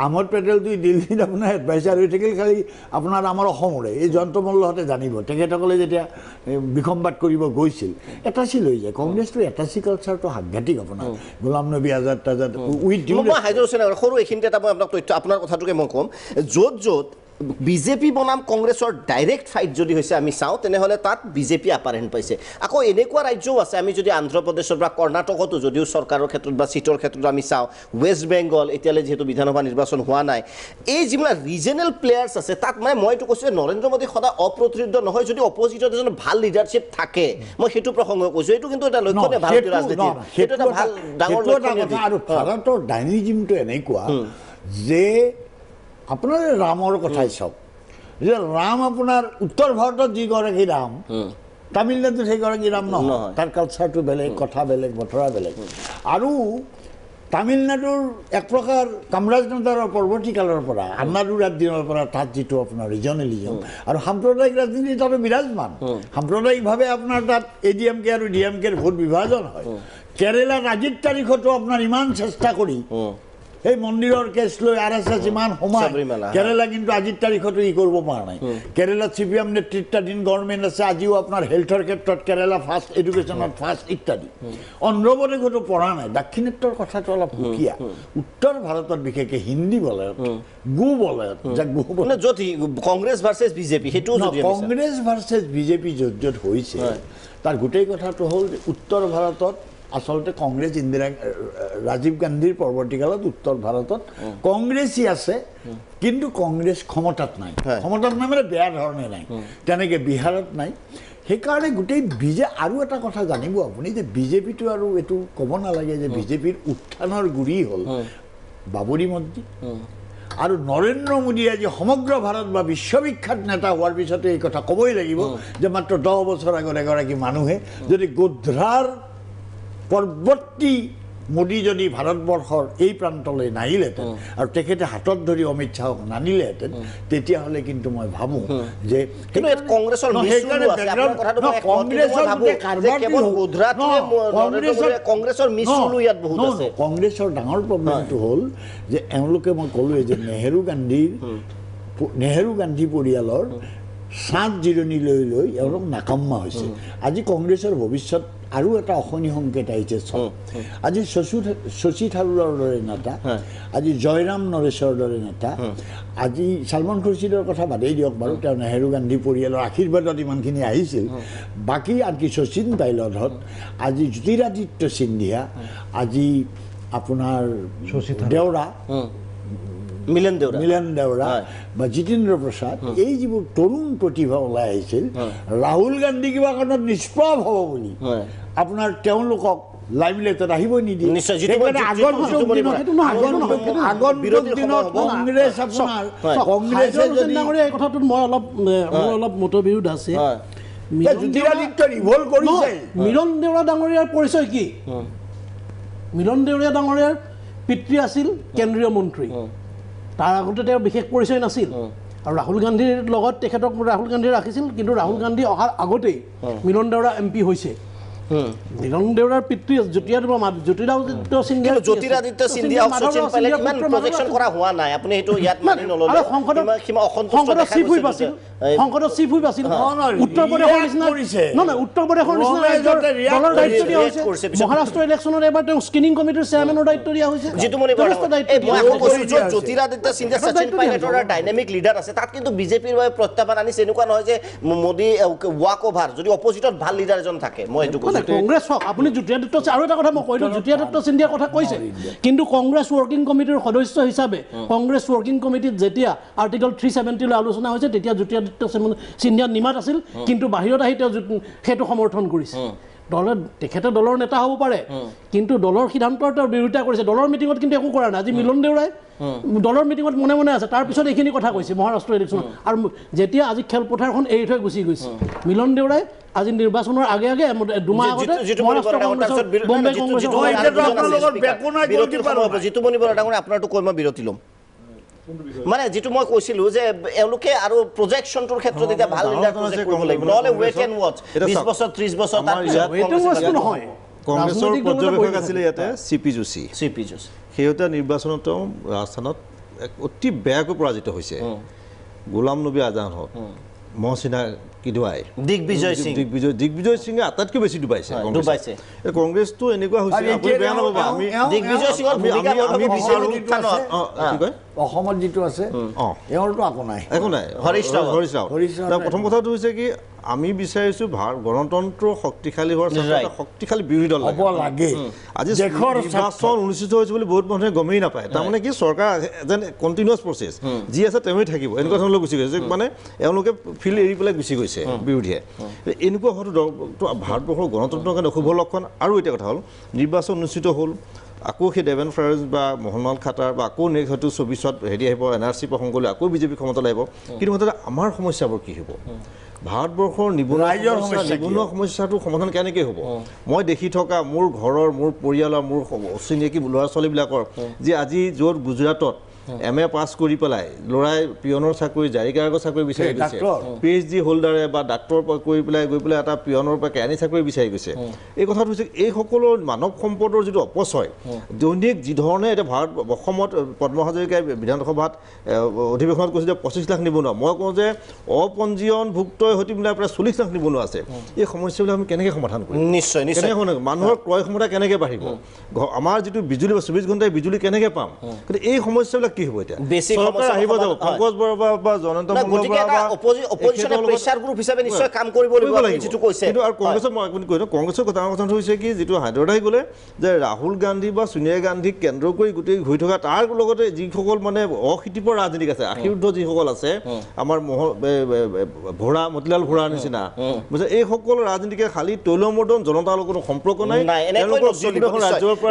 আহমেদ পেটেলটো দিল্লীত আপোনাৰ এডভাইচাৰ হৈ থাকিল খালি আপোনাৰ আমাৰ অসমৰে এই জয়ন্ত মল্লহঁতে জানিব তেখেতসকলে যেতিয়া বিসম্বাদ কৰিব গৈছিল এটাচি লৈ যায় কংগ্ৰেছটো এটাচি কালচাৰটো সাংঘাতিক আপোনাৰ গোলাম নবী আজাদ তাজাদ উইথ হাইদৰ হুছেইন সৰু এইখিনিতে এটা মই আপোনাক তথ্য আপোনাৰ কথাটোকে মই ক'ম য'ত বিজেপি বনাম কংগ্ৰেছৰ ডাইৰেক্ট ফাইট যদি হৈছে আমি চাওঁ তেনেহ'লে তাত বিজেপি আপাৰেণ্ট পাইছে আকৌ এনেকুৱা ৰাজ্যও আছে আমি যদি অন্ধ্ৰপ্ৰদেশৰ বা কৰ্ণাটকতো যদিও চৰকাৰৰ ক্ষেত্ৰত বা চিটৰ ক্ষেত্ৰত আমি চাওঁ ৱেষ্ট বেংগল এতিয়ালৈ যিহেতু বিধানসভা নিৰ্বাচন হোৱা নাই এই যিবিলাক ৰিজনেল প্লেয়াৰ্ছ আছে তাত মানে মইতো কৈছোঁ যে নৰেন্দ্ৰ মোদী সদায় অপ্ৰতিৰোধ নহয় যদি অপজিটত এজন ভাল লিডাৰশ্বিপ থাকে মই সেইটো প্ৰসংগ কৈছোঁ এইটো কিন্তু এটা লক্ষণীয় ভাৰতীয় ৰাজনীতিৰ সেইটো এটা ভাল ডাঙৰ লক্ষণীয় আৰু ভাৰতৰ ডাইনামিজমটো এনেকুৱা যে আপোনাৰ ৰামৰ কথাই চাওক যে ৰাম আপোনাৰ উত্তৰ ভাৰতত যিগৰাকী ৰাম তামিলনাডুত সেইগৰাকী ৰাম নহয় তাৰ কালচাৰটো বেলেগ কথা বেলেগ বতৰা বেলেগ আৰু তামিলনাডুৰ এক প্ৰকাৰ কামৰাজ নগৰৰ পৰৱৰ্তী কালৰ পৰা আন্নাডুৰাৰ দিনৰ পৰা তাত যিটো আপোনাৰ ৰিজনেলিজম আৰু সাম্প্ৰদায়িক ৰাজনীতি তাতো বিৰাজমান সাম্প্ৰদায়িকভাৱে আপোনাৰ তাত ADMK আৰু DMKৰ ভোট বিভাজন হয় কেৰেলাত আজিৰ তাৰিখতো আপোনাৰ ইমান চেষ্টা কৰি এই মন্দিৰৰ কেছ লৈ RSS ইমান সময় কেৰেলা কিন্তু আজিৰ তাৰিখতো ই কৰিব পৰা নাই কেৰেলাত CPM নেতৃত্বাধীন গভৰ্ণমেণ্ট আছে আজিও আপোনাৰ হেল্থৰ ক্ষেত্ৰত কেৰেলা ফাৰ্ষ্ট এডুকেশ্যনত ফাৰ্ষ্ট ইত্যাদি অন্ধ্ৰপ্ৰদেশতো পৰা নাই দাক্ষিণাত্যৰ কথাটো অলপ সুকীয়া উত্তৰ ভাৰতত বিশেষকৈ হিন্দী বলয়ত য'ত কংগ্ৰেছ ভাৰ্চেছ বিজেপি সেইটো কংগ্ৰেছ ভাৰ্চেছ বিজেপি য'ত হৈছে তাৰ গোটেই কথাটো হ'ল যে উত্তৰ ভাৰতত আচলতে কংগ্ৰেছ ৰাজীৱ গান্ধীৰ পৰৱৰ্তীকালত উত্তৰ ভাৰতত কংগ্ৰেছী আছে কিন্তু কংগ্ৰেছ ক্ষমতাত নাই মানে বেয়া ধৰণে নাই তেনেকৈ বিহাৰত নাই সেইকাৰণে গোটেই আৰু এটা কথা জানিব আপুনি যে বিজেপিটো আৰু এইটো ক'ব নালাগে যে বিজেপিৰ উত্থানৰ গুৰি হ'ল বাবৰি মছজিদ আৰু নৰেন্দ্ৰ মোদীয়ে আজি সমগ্ৰ ভাৰত বা বিশ্ববিখ্যাত নেতা হোৱাৰ পিছতে এই কথা ক'বই লাগিব যে মাত্ৰ 10 বছৰ আগত এগৰাকী মানুহে যদি গোধ্ৰাৰ পৰৱৰ্তী মোদী যদি ভাৰতবৰ্ষৰ এই প্ৰান্তলৈ নাহিলেহেঁতেন আৰু তেখেতে হাতত ধৰি অমিত শ্বাহক নানিলেহেঁতেন তেতিয়াহ'লে কিন্তু মই ভাবোঁ যে কংগ্ৰেছৰ কংগ্ৰেছৰ ডাঙৰ প্ৰব্লেমটো হ'ল যে এওঁলোকে মই ক'লোৱে যে নেহেৰু গান্ধী পৰিয়ালৰ সাত জিৰণি লৈ লৈ এওঁলোক নাকাম্মা হৈছে আজি কংগ্ৰেছৰ ভৱিষ্যত আৰু এটা অশনি সংকেত আহিছে আজি শশী থাৰুৰৰ দৰে নেতা আজি জয়ৰাম নৰেশৰ দৰে নেতা আজি ছালমান খুৰ্ছিদৰ কথা বাদেই দিয়ক বাৰু তেওঁ নেহেৰু গান্ধী পৰিয়ালৰ আশীৰ্বাদত ইমানখিনি আহিছিল বাকী আনকি শচীন পাইলটহঁত আজি জ্যোতিৰাদিত্য সিন্ধিয়া আজি আপোনাৰ দেওৰা মিলন দেওৰা বা জিতেন্দ্ৰ প্ৰসাদ এই যিবোৰ তৰুণ প্ৰতিভা ওলাই আহিছিল ৰাহুল গান্ধী কিবা কাৰণত নিষ্প্ৰভ হ'ব বুলি আপোনাৰ তেওঁলোকক লাইমলাইটত আহিবই নিদিয়ে কথাটোত মই অলপ মতবিৰোধ আছে মিলন দেওৰা ডাঙৰীয়াৰ পৰিচয় কি মিলন দেওৰা ডাঙৰীয়াৰ পিতৃ আছিল কেন্দ্ৰীয় মন্ত্ৰী তাৰ আগতে তেওঁ বিশেষ পৰিচয় নাছিল আৰু ৰাহুল গান্ধীৰ লগত তেখেতক ৰাহুল গান্ধী ৰাখিছিল কিন্তু ৰাহুল গান্ধী অহাৰ আগতেই মিলন দেওৰা MP হৈছে মিলন দেওৰাৰ পিতৃ জ্যোতিৰাদিত্য সিন্ধিয়া সংসদত চিফ হুইপ আছিল উত্তৰ প্ৰদেশৰ নিচিনা উত্তৰ প্ৰদেশৰ নিচিনা দলৰ দায়িত্ব দিয়া হৈছে মহাৰাষ্ট্ৰ ইলেকশ্যনত এবাৰ তেওঁ স্ক্ৰিনিং কমিটিৰ চেয়াৰমেনৰ দায়িত্ব দিয়া হৈছে জ্যোতিৰাদিত্য সিন্ধিয়া শচীন পাইলটৰ ডাইনামিক লিডাৰ আছে তাত কিন্তু বিজেপিৰ বাবে প্ৰত্যাহ্বান আনিছে এনেকুৱা নহয় যে মোদী ৱাক অভাৰ যদি অপজিটত ভাল লিডাৰ এজন থাকে মই এইটো কংগ্ৰেছ হওক আপুনি জ্যোতিৰাদিত্য আৰু এটা কথা মই কৈ দিওঁ জ্যোতিৰাদিত্য সিন্ধিয়াৰ কথা কৈছে কিন্তু কংগ্ৰেছ ৱৰ্কিং কমিটিৰ সদস্য হিচাপে কংগ্ৰেছ ৱৰ্কিং কমিটিত যেতিয়া আৰ্টিকল 370 লৈ আলোচনা হৈছে তেতিয়া জ্যোতিৰাদিত্য সিন্ধিয়া নিমাত আছিল কিন্তু বাহিৰত আহি তেওঁ সেইটো সমৰ্থন কৰিছে তেখেতে দলৰ নেতা হ'ব পাৰে কিন্তু দলৰ সিদ্ধান্তৰ তেওঁ বিৰোধিতা কৰিছে দলৰ মিটিঙত কিন্তু একো কৰা নাই আজি মিলন দেওৰাই দলৰ মিটিঙত মনে মনে আছে তাৰপিছত এইখিনি কথা কৈছে মহাৰাষ্ট্ৰ ইলেকশ্যনত আৰু যেতিয়া আজি খেলপথাৰখন এৰি থৈ গুচি গৈছে মিলন দেওৰাই আজি নিৰ্বাচনৰ আগে আগে দুমাহ আগতে জিতুমণি বৰা ডাঙৰীয়া আপোনাৰটো কৈ মই বিৰতি ল'ম মানে যেটো মই কৈছিলো যে এওঁলোকে আৰু প্ৰজেকশনটোৰ ক্ষেত্ৰত এটা ভাল লিডাৰ প্ৰজেক্ট কৰিব লাগিব নহলে ৱেট এণ্ড ওৱাচ 20 বছৰ 30 বছৰ তাৰ পিছত নহয় কংগ্ৰেছৰ পৰ্যবেক্ষক আছিল ইয়াতে চিপি যোশী সেইটা নিৰ্বাচনত ৰাজস্থানত অতি বেয়াকৈ পৰাজিত হৈছে গোলাম নবী আজাদ হওক মহসিনা কিদুৱাই দিগ্বিজয় সিঙে আটাইতকৈ বেছি ডুবাইছে কংগ্ৰেছটো এনেকুৱা হৈছে আপুনি বেয়া নাপাব আমি দিগ্বিজয় সিঙৰ ভূমিকা অসমত যিটো আছে এওঁৰটো একো নাই হৰিশ ৰাও প্ৰথম কথাটো হৈছে কি আমি বিচাৰিছোঁ গণতন্ত্ৰ শক্তিশালী হোৱাৰ শক্তিশালী বিৰোধী দল হ'ব লাগে আজি নিৰ্বাচন অনুষ্ঠিত হৈছে বুলি বহুত মানুহে গমেই নাপায় তাৰমানে কি চৰকাৰ যেন কণ্টিনিউৱাছ প্ৰচেছ যি আছে তেওঁই থাকিব এনেকুৱা ধৰণলৈ গুচি গৈছে মানে এওঁলোকে ফিল্ড এৰি পেলাই গুচি গৈছে বিৰোধীয়ে এনেকুৱা হয়তো ভাৰতবৰ্ষৰ গণতন্ত্ৰৰ কাৰণে অশুভ লক্ষণ আৰু এটা কথা হ'ল নিৰ্বাচন অনুষ্ঠিত হ'ল আকৌ সেই দেৱেন ফাৰাজ বা মোহনলাল খাটাৰ বা আকৌ হয়তো 24ত হেৰি আহিব NRC প্ৰসংগলৈ আকৌ বিজেপি ক্ষমতালৈ আহিব কিন্তু মুঠতে আমাৰ সমস্যাবোৰ কি হ'ব ভাৰতবৰ্ষৰ নিবনুৱা সমস্যাটো সমাধান কেনেকৈ হ'ব মই দেখি থকা মোৰ ঘৰৰ মোৰ পৰিয়ালৰ মোৰ অচিনাকি ল'ৰা ছোৱালীবিলাকৰ যে আজি য'ত গুজৰাটত MA পাছ কৰি পেলাই ল'ৰাই পিয়নৰ চাকৰি জাৰিকাৰৰ চাকৰি বিচাৰি গৈছে PhD হোল্ডাৰে বা ডাক্তৰ কৰি পেলাই গৈ পেলাই এটা পিয়নৰ পৰা কেৰাণী চাকৰি বিচাৰি গৈছে এই কথাটো হৈছে এই সকলো মানৱ সম্পদৰ যিটো অপচয় দৈনিক যি ধৰণে এতিয়া ভাৰত অসমত পদ্ম হাজৰিকাই বিধানসভাত অধিৱেশনত কৈছে যে 25 লাখ নিবনুৱা মই কওঁ যে অপঞ্জীয়নভুক্তই সৈতে মিলাই প্ৰায় 40 লাখ নিবনুৱা আছে এই সমস্যাবিলাক আমি কেনেকৈ সমাধান কৰিম নিশ্চয় মানুহৰ ক্ৰয় ক্ষমতা কেনেকৈ বাঢ়িব আমাৰ যিটো বিজুলী 24 ঘণ্টাই বিজুলী কেনেকৈ পাম কিন্তু এই সমস্যাবিলাক কি হ'ব এতিয়া চৰকাৰ আহিব যাব পংকজ বৰা বা জনন্ত মংগল বা অপজিশনে প্ৰেছাৰ গ্ৰুপ হিচাপে নিশ্চয় কাম কৰিব লাগিব যেটো কৈছে কিন্তু আৰু কংগ্ৰেছৰ মই আপুনি কৈছো কংগ্ৰেছৰ কথা হৈছে কি যেটো হাইদৰাবাদ আহি গ'লে যে ৰাহুল গান্ধী বা সোনিয়া গান্ধীক কেন্দ্ৰ কৰি গোটেই ঘূৰি থকা তাৰ লগতে যিসকল মানে অশীতিপৰ ৰাজনীতিক আছে আশীৰ্বাদ যিসকল আছে আমাৰ ভোৰা মতিলাল ভোৰাৰ নিচিনা বুজিছে এই সকল ৰাজনীতিকে খালি তৈলমৰ্দন জনতাৰ লগত সম্পৰ্ক নাই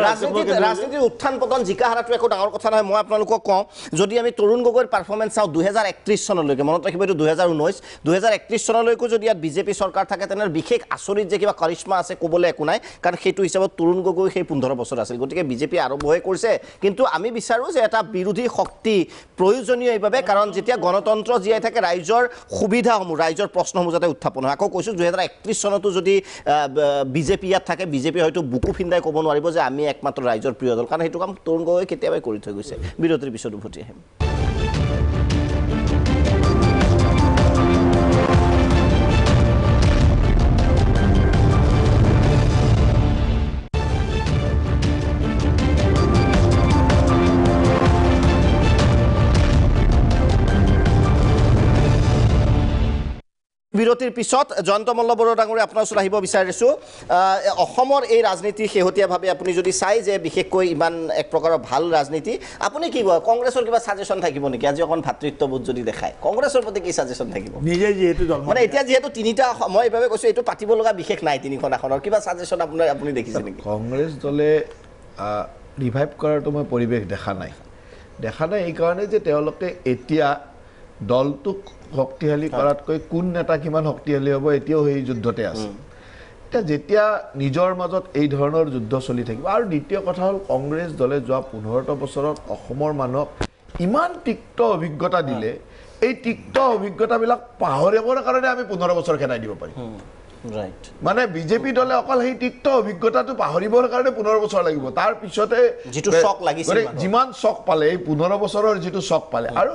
ৰাজনীতিৰ উত্থান পতন জিকা হাৰাটো একো ডাঙৰ কথা নহয় মই আপোনালোকক কওঁ যদি আমি তৰুণ গগৈৰ পাৰফৰ্মেঞ্চ চাওঁ 2031 চনলৈকে মনত ৰাখিব এইটো 2031 চনলৈকো যদি ইয়াত বিজেপি চৰকাৰ থাকে তেনেহ'লে বিশেষ আচৰিত যে কিবা কৰিশ্মা আছে ক'বলৈ একো নাই কাৰণ সেইটো হিচাপত তৰুণ গগৈ সেই 15 বছৰ আছিল গতিকে বিজেপি আৰম্ভহে কৰিছে কিন্তু আমি বিচাৰোঁ যে এটা বিৰোধী শক্তি প্ৰয়োজনীয় এইভাৱে কাৰণ যেতিয়া গণতন্ত্ৰ জীয়াই থাকে ৰাইজৰ সুবিধাসমূহ ৰাইজৰ প্ৰশ্নসমূহ যাতে উত্থাপন হয় আকৌ কৈছোঁ 2031 চনতো যদি বিজেপি ইয়াত থাকে বিজেপি হয়তো বুকু ফিন্দাই ক'ব নোৱাৰিব যে আমি একমাত্ৰ ৰাইজৰ প্ৰিয় দল কাৰণ সেইটো কাম তৰুণ গগৈ কেতিয়াবাই কৰি থৈ গৈছে বিৰতিৰ পিছত উভতি আহিম বিৰতিৰ পিছত জয়ন্ত মল্ল বড়ো ডাঙৰীয়া আপোনাৰ ওচৰত আহিব বিচাৰিছোঁ অসমৰ এই ৰাজনীতি শেহতীয়াভাৱে আপুনি যদি চাই যে বিশেষকৈ ইমান এক প্ৰকাৰৰ ভাল ৰাজনীতি আপুনি কি কয় কংগ্ৰেছৰ কিবা ছাজেশ্যন থাকিব নেকি আজি অকণ ভাতৃত্ববোধ যদি দেখায় কংগ্ৰেছৰ প্ৰতি কি ছাজেশ্যন থাকিব নিজে যিহেতু মানে এতিয়া যিহেতু তিনিটা মই এইভাৱে কৈছোঁ এইটো পাতিব লগা বিশেষ নাই তিনিখন আসনৰ কিবা ছাজেশ্যন আপুনি দেখিছে নেকি কংগ্ৰেছ দলে ৰিভাইভ কৰাৰতো মই পৰিৱেশ দেখা নাই এইকাৰণে যে তেওঁলোকে এতিয়া দলটোক শক্তিশালী কৰাতকৈ কোন নেতা কিমান শক্তিশালী হ'ব এতিয়াও সেই যুদ্ধতে আছে এতিয়া যেতিয়া নিজৰ মাজত এই ধৰণৰ যুদ্ধ চলি থাকিব আৰু দ্বিতীয় কথা হ'ল কংগ্ৰেছ দলে যোৱা 15টা বছৰত অসমৰ মানুহক ইমান তিক্ত অভিজ্ঞতা দিলে এই তিক্ত অভিজ্ঞতাবিলাক পাহৰিবৰ কাৰণে আমি 15 বছৰ খেদাই দিব পাৰিম ৰাইট মানে বিজেপি দলে অকল সেই তিক্ত অভিজ্ঞতাটো পাহৰিবৰ কাৰণে 15 বছৰ লাগিব তাৰ পিছতে যিটো শক লাগিছিল যিমান শক পালে এই 15 বছৰৰ যিটো শক পালে আৰু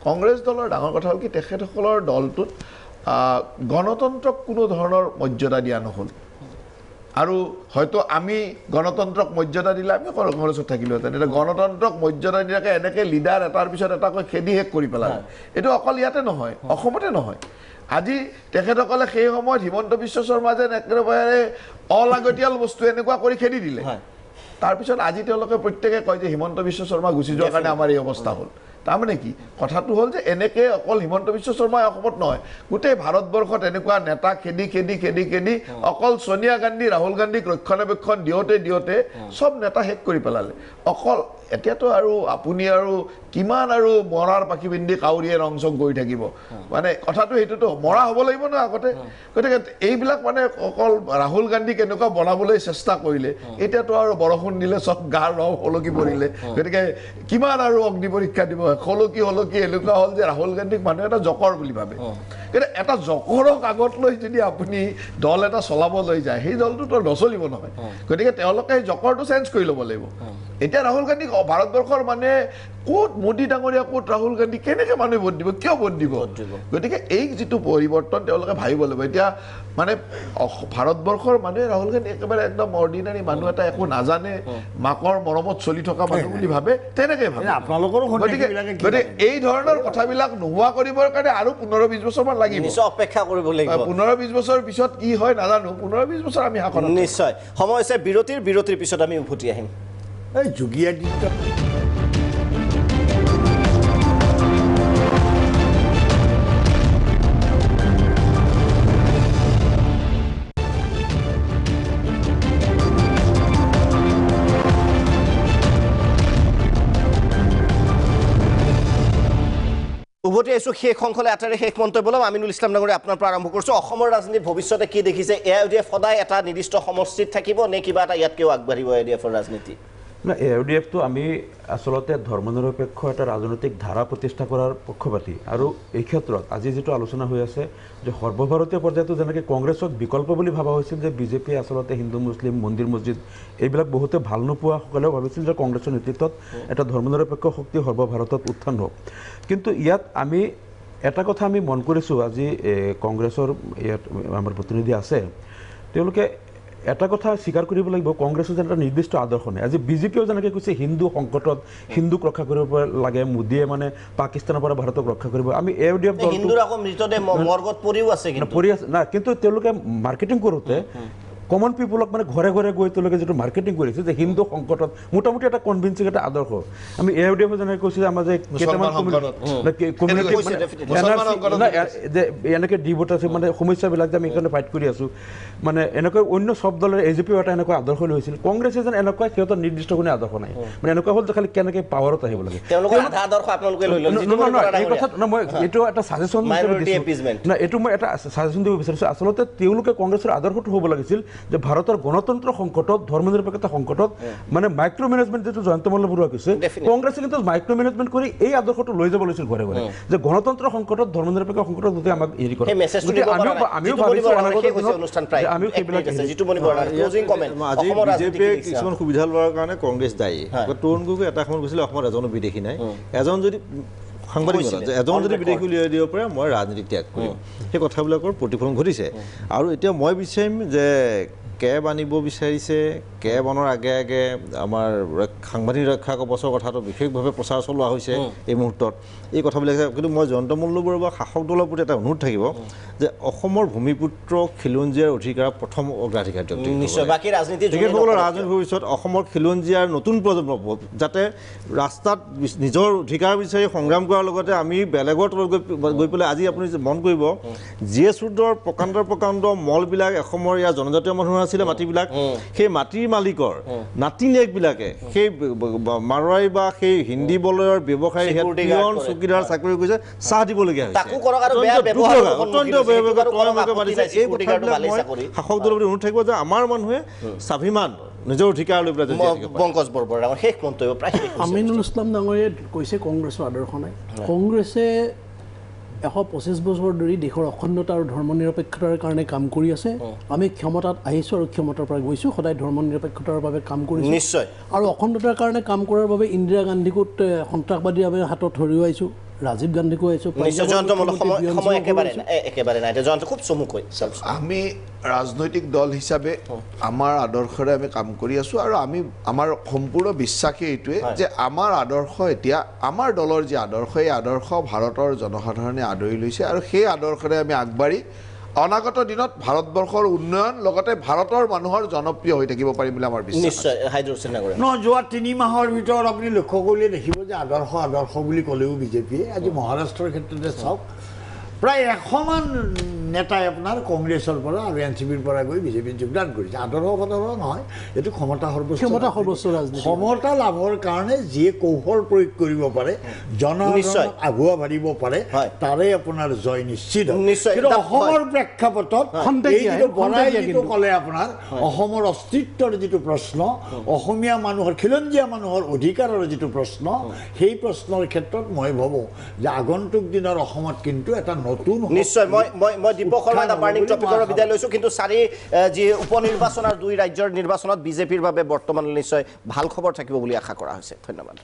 কংগ্ৰেছ দলৰ ডাঙৰ কথা হ'ল কি তেখেতসকলৰ দলটোত গণতন্ত্ৰক কোনো ধৰণৰ মৰ্যাদা দিয়া নহ'ল আৰু হয়তো আমি গণতন্ত্ৰক মৰ্যাদা দিলে আমি কংগ্ৰেছত থাকিলোহেঁতেন এতিয়া গণতন্ত্ৰক মৰ্যাদা দিয়াকে এনেকৈ লিডাৰ এটাৰ পিছত এটাকৈ খেদি শেষ কৰি পেলালে এইটো অকল ইয়াতে নহয় অসমতে নহয় আজি তেখেতসকলে সেই সময়ত হিমন্ত বিশ্ব শৰ্মা যেন একেবাৰে অলাগতিয়াল বস্তু এনেকুৱা কৰি খেদি দিলে তাৰপিছত আজি তেওঁলোকে প্ৰত্যেকে কয় যে হিমন্ত বিশ্ব শৰ্মা গুচি যোৱাৰ কাৰণে আমাৰ এই অৱস্থা হ'ল তাৰমানে কি কথাটো হ'ল যে এনেকৈ অকল হিমন্ত বিশ্ব শৰ্মাই অসমত নহয় গোটেই ভাৰতবৰ্ষত এনেকুৱা নেতা খেদি অকল সোনিয়া গান্ধী ৰাহুল গান্ধীক ৰক্ষণাবেক্ষণ দিওঁতে চব নেতা শেষ কৰি পেলালে অকল এতিয়াতো আৰু আপুনি আৰু কিমান আৰু মৰাৰ পাখি পিন্ধি কাউৰীয়ে ৰং চং কৰি থাকিব মানে কথাটো সেইটোতো মৰা হ'ব লাগিব ন আগতে গতিকে এইবিলাক মানে অকল ৰাহুল গান্ধীক এনেকুৱা বনাবলৈ চেষ্টা কৰিলে এতিয়াতো আৰু বৰষুণ দিলে চব গাৰ ৰং সলকি পৰিলে গতিকে কিমান আৰু অগ্নি পৰীক্ষা দিব সলকি এনেকুৱা হ'ল যে ৰাহুল গান্ধীক মানুহে এটা জকৰ বুলি ভাবে কিন্তু এটা জকৰক আগত লৈ যদি আপুনি দল এটা চলাবলৈ যায় সেই দলটোতো নচলিব নহয় গতিকে তেওঁলোকে সেই জকৰটো চেঞ্জ কৰি ল'ব লাগিব এতিয়া ৰাহুল গান্ধীক ভাৰতবৰ্ষৰ মানে ক'ত মোদী ডাঙৰীয়া ক'ত ৰাহুল গান্ধী কেনেকৈ মানুহে ভোট দিব কিয় ভোট দিব গতিকে এই যিটো পৰিৱৰ্তন তেওঁলোকে ভাবিব লাগিব এতিয়া মানে ভাৰতবৰ্ষৰ মানুহে ৰাহুল গান্ধী একেবাৰে একদম অৰ্ডিনাৰী মানুহ এটা একো নাজানে মাকৰ মৰমত চলি থকা মানুহ বুলি ভাবে তেনেকৈ ভাবে আপোনালোকৰো গতিকে এই ধৰণৰ কথাবিলাক নোহোৱা কৰিবৰ কাৰণে আৰু 15-20 বছৰমান লাগিব অপেক্ষা কৰিব লাগিব 15-20 বছৰ পিছত কি হয় নাজানো 15-20 বছৰ আমি শাসন নিশ্চয় সময় হৈছে বিৰতিৰ পিছত আমি উভতি আহিম এই যোগী আদিত্য উভতি আহিছোঁ শেষ অংশলৈ আটাইৰে শেষ মন্তব্য ল'ম আমিনুল ইছলাম ডাঙৰীয়া আপোনাৰ পৰা আৰম্ভ কৰিছোঁ অসমৰ ৰাজনীতিৰ ভৱিষ্যতে কি দেখিছে AIUDF সদায় এটা নিৰ্দিষ্ট সমষ্টিত থাকিব নে কিবা এটা ইয়াতকৈও আগবাঢ়িব AIUDFৰ ৰাজনীতি না AIUDFটো আমি আচলতে ধৰ্মনিৰপেক্ষ এটা ৰাজনৈতিক ধাৰা প্ৰতিষ্ঠা কৰাৰ পক্ষপাতী আৰু এই ক্ষেত্ৰত আজি যিটো আলোচনা হৈ আছে যে সৰ্বভাৰতীয় পৰ্যায়তো যেনেকৈ কংগ্ৰেছক বিকল্প বুলি ভাবা হৈছিল যে বিজেপি আচলতে হিন্দু মুছলিম মন্দিৰ মছজিদ এইবিলাক বহুতে ভাল নোপোৱাসকলেও ভাবিছিল যে কংগ্ৰেছৰ নেতৃত্বত এটা ধৰ্মনিৰপেক্ষ শক্তি সৰ্বভাৰতত উত্থান হওক কিন্তু ইয়াত আমি এটা কথা আমি মন কৰিছোঁ আজি কংগ্ৰেছৰ ইয়াত আমাৰ প্ৰতিনিধি আছে তেওঁলোকে এটা কথা স্বীকাৰ কৰিব লাগিব কংগ্ৰেছৰ যেন এটা নিৰ্দিষ্ট আদৰ্শ নাই আজি বিজেপিও যেনেকৈ কৈছে হিন্দু সংকটত হিন্দুক ৰক্ষা কৰিব লাগে মোদীয়ে মানে পাকিস্তানৰ পৰা ভাৰতক ৰক্ষা কৰিব আমি AIUDF হিন্দুৰ আকৌ মৃতদেহ মৰ্গত পৰিও আছে পৰি আছে না কিন্তু তেওঁলোকে মাৰ্কেটিং কৰোঁতে কমন পিপুলক মানে ঘৰে ঘৰে গৈ তেওঁলোকে যিটো মাৰ্কেটিং কৰিছে যে হিন্দু সংকটত মোটামুটি এটা কনভিনচিং এটা আদৰ্শ আমি AUDF যেনেকৈ কৈছোঁ আমাৰ যে কেইটামান কমিউনিটি যে এনেকৈ ডিভোট আছে মানে সমস্যাবিলাক যে আমি এইকাৰণে ফাইট কৰি আছোঁ মানে এনেকৈ অন্য চব দলৰ AGP এটা এনেকুৱা আদৰ্শ লৈছিল কংগ্ৰেছে যেন এনেকুৱা সিহঁতৰ নিৰ্দিষ্ট কোনো আদৰ্শ নাই মানে এনেকুৱা হ'ল যে খালি কেনেকৈ পাৱাৰত আহিব লাগে এই কথা মই এইটো এটা ছাজেশ্যন না এইটো মই এটা ছাজেশ্যন দিব বিচাৰিছোঁ আচলতে তেওঁলোকে কংগ্ৰেছৰ আদৰ্শটো হ'ব লাগিছিল যে ভাৰতৰ গণতন্ত্ৰ সংকটত ধৰ্ম নিৰপেক্ষতা সংকটত মানে মাইক্ৰ' মেনেজমেণ্ট যিটো জয়ন্ত মল্ল বৰুৱা কৈছে কংগ্ৰেছে কিন্তু মাইক্ৰ' মেনেজমেণ্ট কৰি এই আদৰ্শটো লৈ যাব লাগিছিল ঘৰে ঘৰে যে গণতন্ত্ৰ সংকটত ধৰ্ম নিৰপেক্ষ সংকটত যদি আমাক হেৰি কৰে আমিও ভাবিছোঁ আমিও সেইবিলাক বিজেপিয়ে কিছুমান সুবিধা লোৱাৰ কাৰণে কংগ্ৰেছ দায়ী তৰুণ গগৈ এটা সময়ত কৈছিলে অসমত এজনো বিদেশী নাই এজন যদি সাংবাদিকতা যে এজন যদি বিদেশী উলিয়াই দিব পাৰে মই ৰাজনীতি ত্যাগ কৰিম সেই কথাবিলাকৰ প্ৰতিফলন ঘটিছে আৰু এতিয়া মই বিচাৰিম যে কেব আনিব বিচাৰিছে কেব অনাৰ আগে আগে আমাৰ সাংবাদিক ৰক্ষা কৱচৰ কথাটো বিশেষভাৱে প্ৰচাৰ চলোৱা হৈছে এই মুহূৰ্তত এই কথাবিলাক কিন্তু মই জয়ন্ত মল্ল বৰুৱা বা শাসক দলৰ প্ৰতি এটা অনুৰোধ থাকিব যে অসমৰ ভূমিপুত্ৰ খিলঞ্জীয়াৰ অধিকাৰ প্ৰথম অগ্ৰাধিকাৰ তেখেতসকলৰ ৰাজনৈতিক ভৱিষ্যত অসমৰ খিলঞ্জীয়াৰ নতুন প্ৰজন্ম যাতে ৰাস্তাত নিজৰ অধিকাৰ বিচাৰি সংগ্ৰাম কৰাৰ লগতে আমি বেলেগৰ তলত গৈ পেলাই আজি আপুনি মন কৰিব GS ৰোডৰ প্ৰকাণ্ড মলবিলাক অসমৰ ইয়াৰ জনজাতীয় মানুহৰ আছিলে মাটিবিলাক সেই মাটিৰ মালিকৰ নাতি নাতিনীয়েকবিলাকে সেই মাৰোৱাৰী বা সেই হিন্দী বলয়ৰ ব্যৱসায়ী চকীদাৰ চাকৰি কৰিছে চাহ দিবলগীয়া হৈছে অত্যন্ত শাসক দলৰ প্ৰতি অনুৰোধ থাকিব যে আমাৰ মানুহে স্বাভিমান নিজৰ অধিকাৰ লৈ পেলাই পংকজ বৰবৰা শেষ মন্তব্য প্ৰায় আমিনুল ইছলাম ডাঙৰীয়ে কৈছে কংগ্ৰেছৰ আদৰ্শ নাই কংগ্ৰেছে 125 বছৰ ধৰি দেশৰ অখণ্ডতা আৰু ধৰ্ম নিৰপেক্ষতাৰ কাৰণে কাম কৰি আছে আমি ক্ষমতাত আহিছোঁ আৰু ক্ষমতাৰ পৰা গৈছোঁ সদায় ধৰ্ম নিৰপেক্ষতাৰ বাবে কাম কৰিছোঁ নিশ্চয় আৰু অখণ্ডতাৰ কাৰণে কাম কৰাৰ বাবে ইন্দিৰা গান্ধীকো সন্ত্ৰাসবাদীৰ বাবে হাতত হৰুৱাইছোঁ ৰাজীৱ গান্ধীকো আহিছোঁ আমি ৰাজনৈতিক দল হিচাপে আমাৰ আদৰ্শৰে আমি কাম কৰি আছোঁ আৰু আমি আমাৰ সম্পূৰ্ণ বিশ্বাসী এইটোৱে যে আমাৰ আদৰ্শ এতিয়া আমাৰ দলৰ যি আদৰ্শ এই আদৰ্শ ভাৰতৰ জনসাধাৰণে আদৰি লৈছে আৰু সেই আদৰ্শৰে আমি আগবাঢ়ি অনাগত দিনত ভাৰতবৰ্ষৰ উন্নয়ন লগতে ভাৰতৰ মানুহৰ জনপ্ৰিয় হৈ থাকিব পাৰিম বুলি আমাৰ বিশ্বাস যোৱা 3 মাহৰ ভিতৰত আপুনি লক্ষ্য কৰিলে দেখিব যে আদৰ্শ বুলি ক'লেও বিজেপিয়ে আজি মহাৰাষ্ট্ৰৰ ক্ষেত্ৰতে চাওক প্ৰায় 100 মান নেতাই আপোনাৰ কংগ্ৰেছৰ পৰা আৰু NCPৰ পৰা গৈ বিজেপিত যোগদান কৰিছে আদৰ্শ নহয় এইটো ক্ষমতা সৰ্বোচ্চ ৰাজনীতি ক্ষমতা লাভৰ কাৰণে যিয়ে কৌশল প্ৰয়োগ কৰিব পাৰে জনসাধাৰণক আগুৱা ভাৰিব পাৰে তাৰে আপোনাৰ জয় নিশ্চিত কিন্তু অসমৰ প্ৰেক্ষাপটত যিটো ক'লে আপোনাৰ অসমৰ অস্তিত্বৰ যিটো প্ৰশ্ন অসমীয়া মানুহৰ খিলঞ্জীয়া মানুহৰ অধিকাৰৰ যিটো প্ৰশ্ন সেই প্ৰশ্নৰ ক্ষেত্ৰত মই ভাবোঁ যে আগন্তুক দিনৰ অসমত কিন্তু এটা নতুন নিশ্চয় মই দীপক শৰ্মা এটা বাৰ্ণিং টপিকৰ বিদায় লৈছোঁ কিন্তু যি উপ নিৰ্বাচন আৰু 2 ৰাজ্যৰ নিৰ্বাচনত বিজেপিৰ বাবে বৰ্তমান নিশ্চয় ভাল খবৰ থাকিব বুলি আশা কৰা হৈছে ধন্যবাদ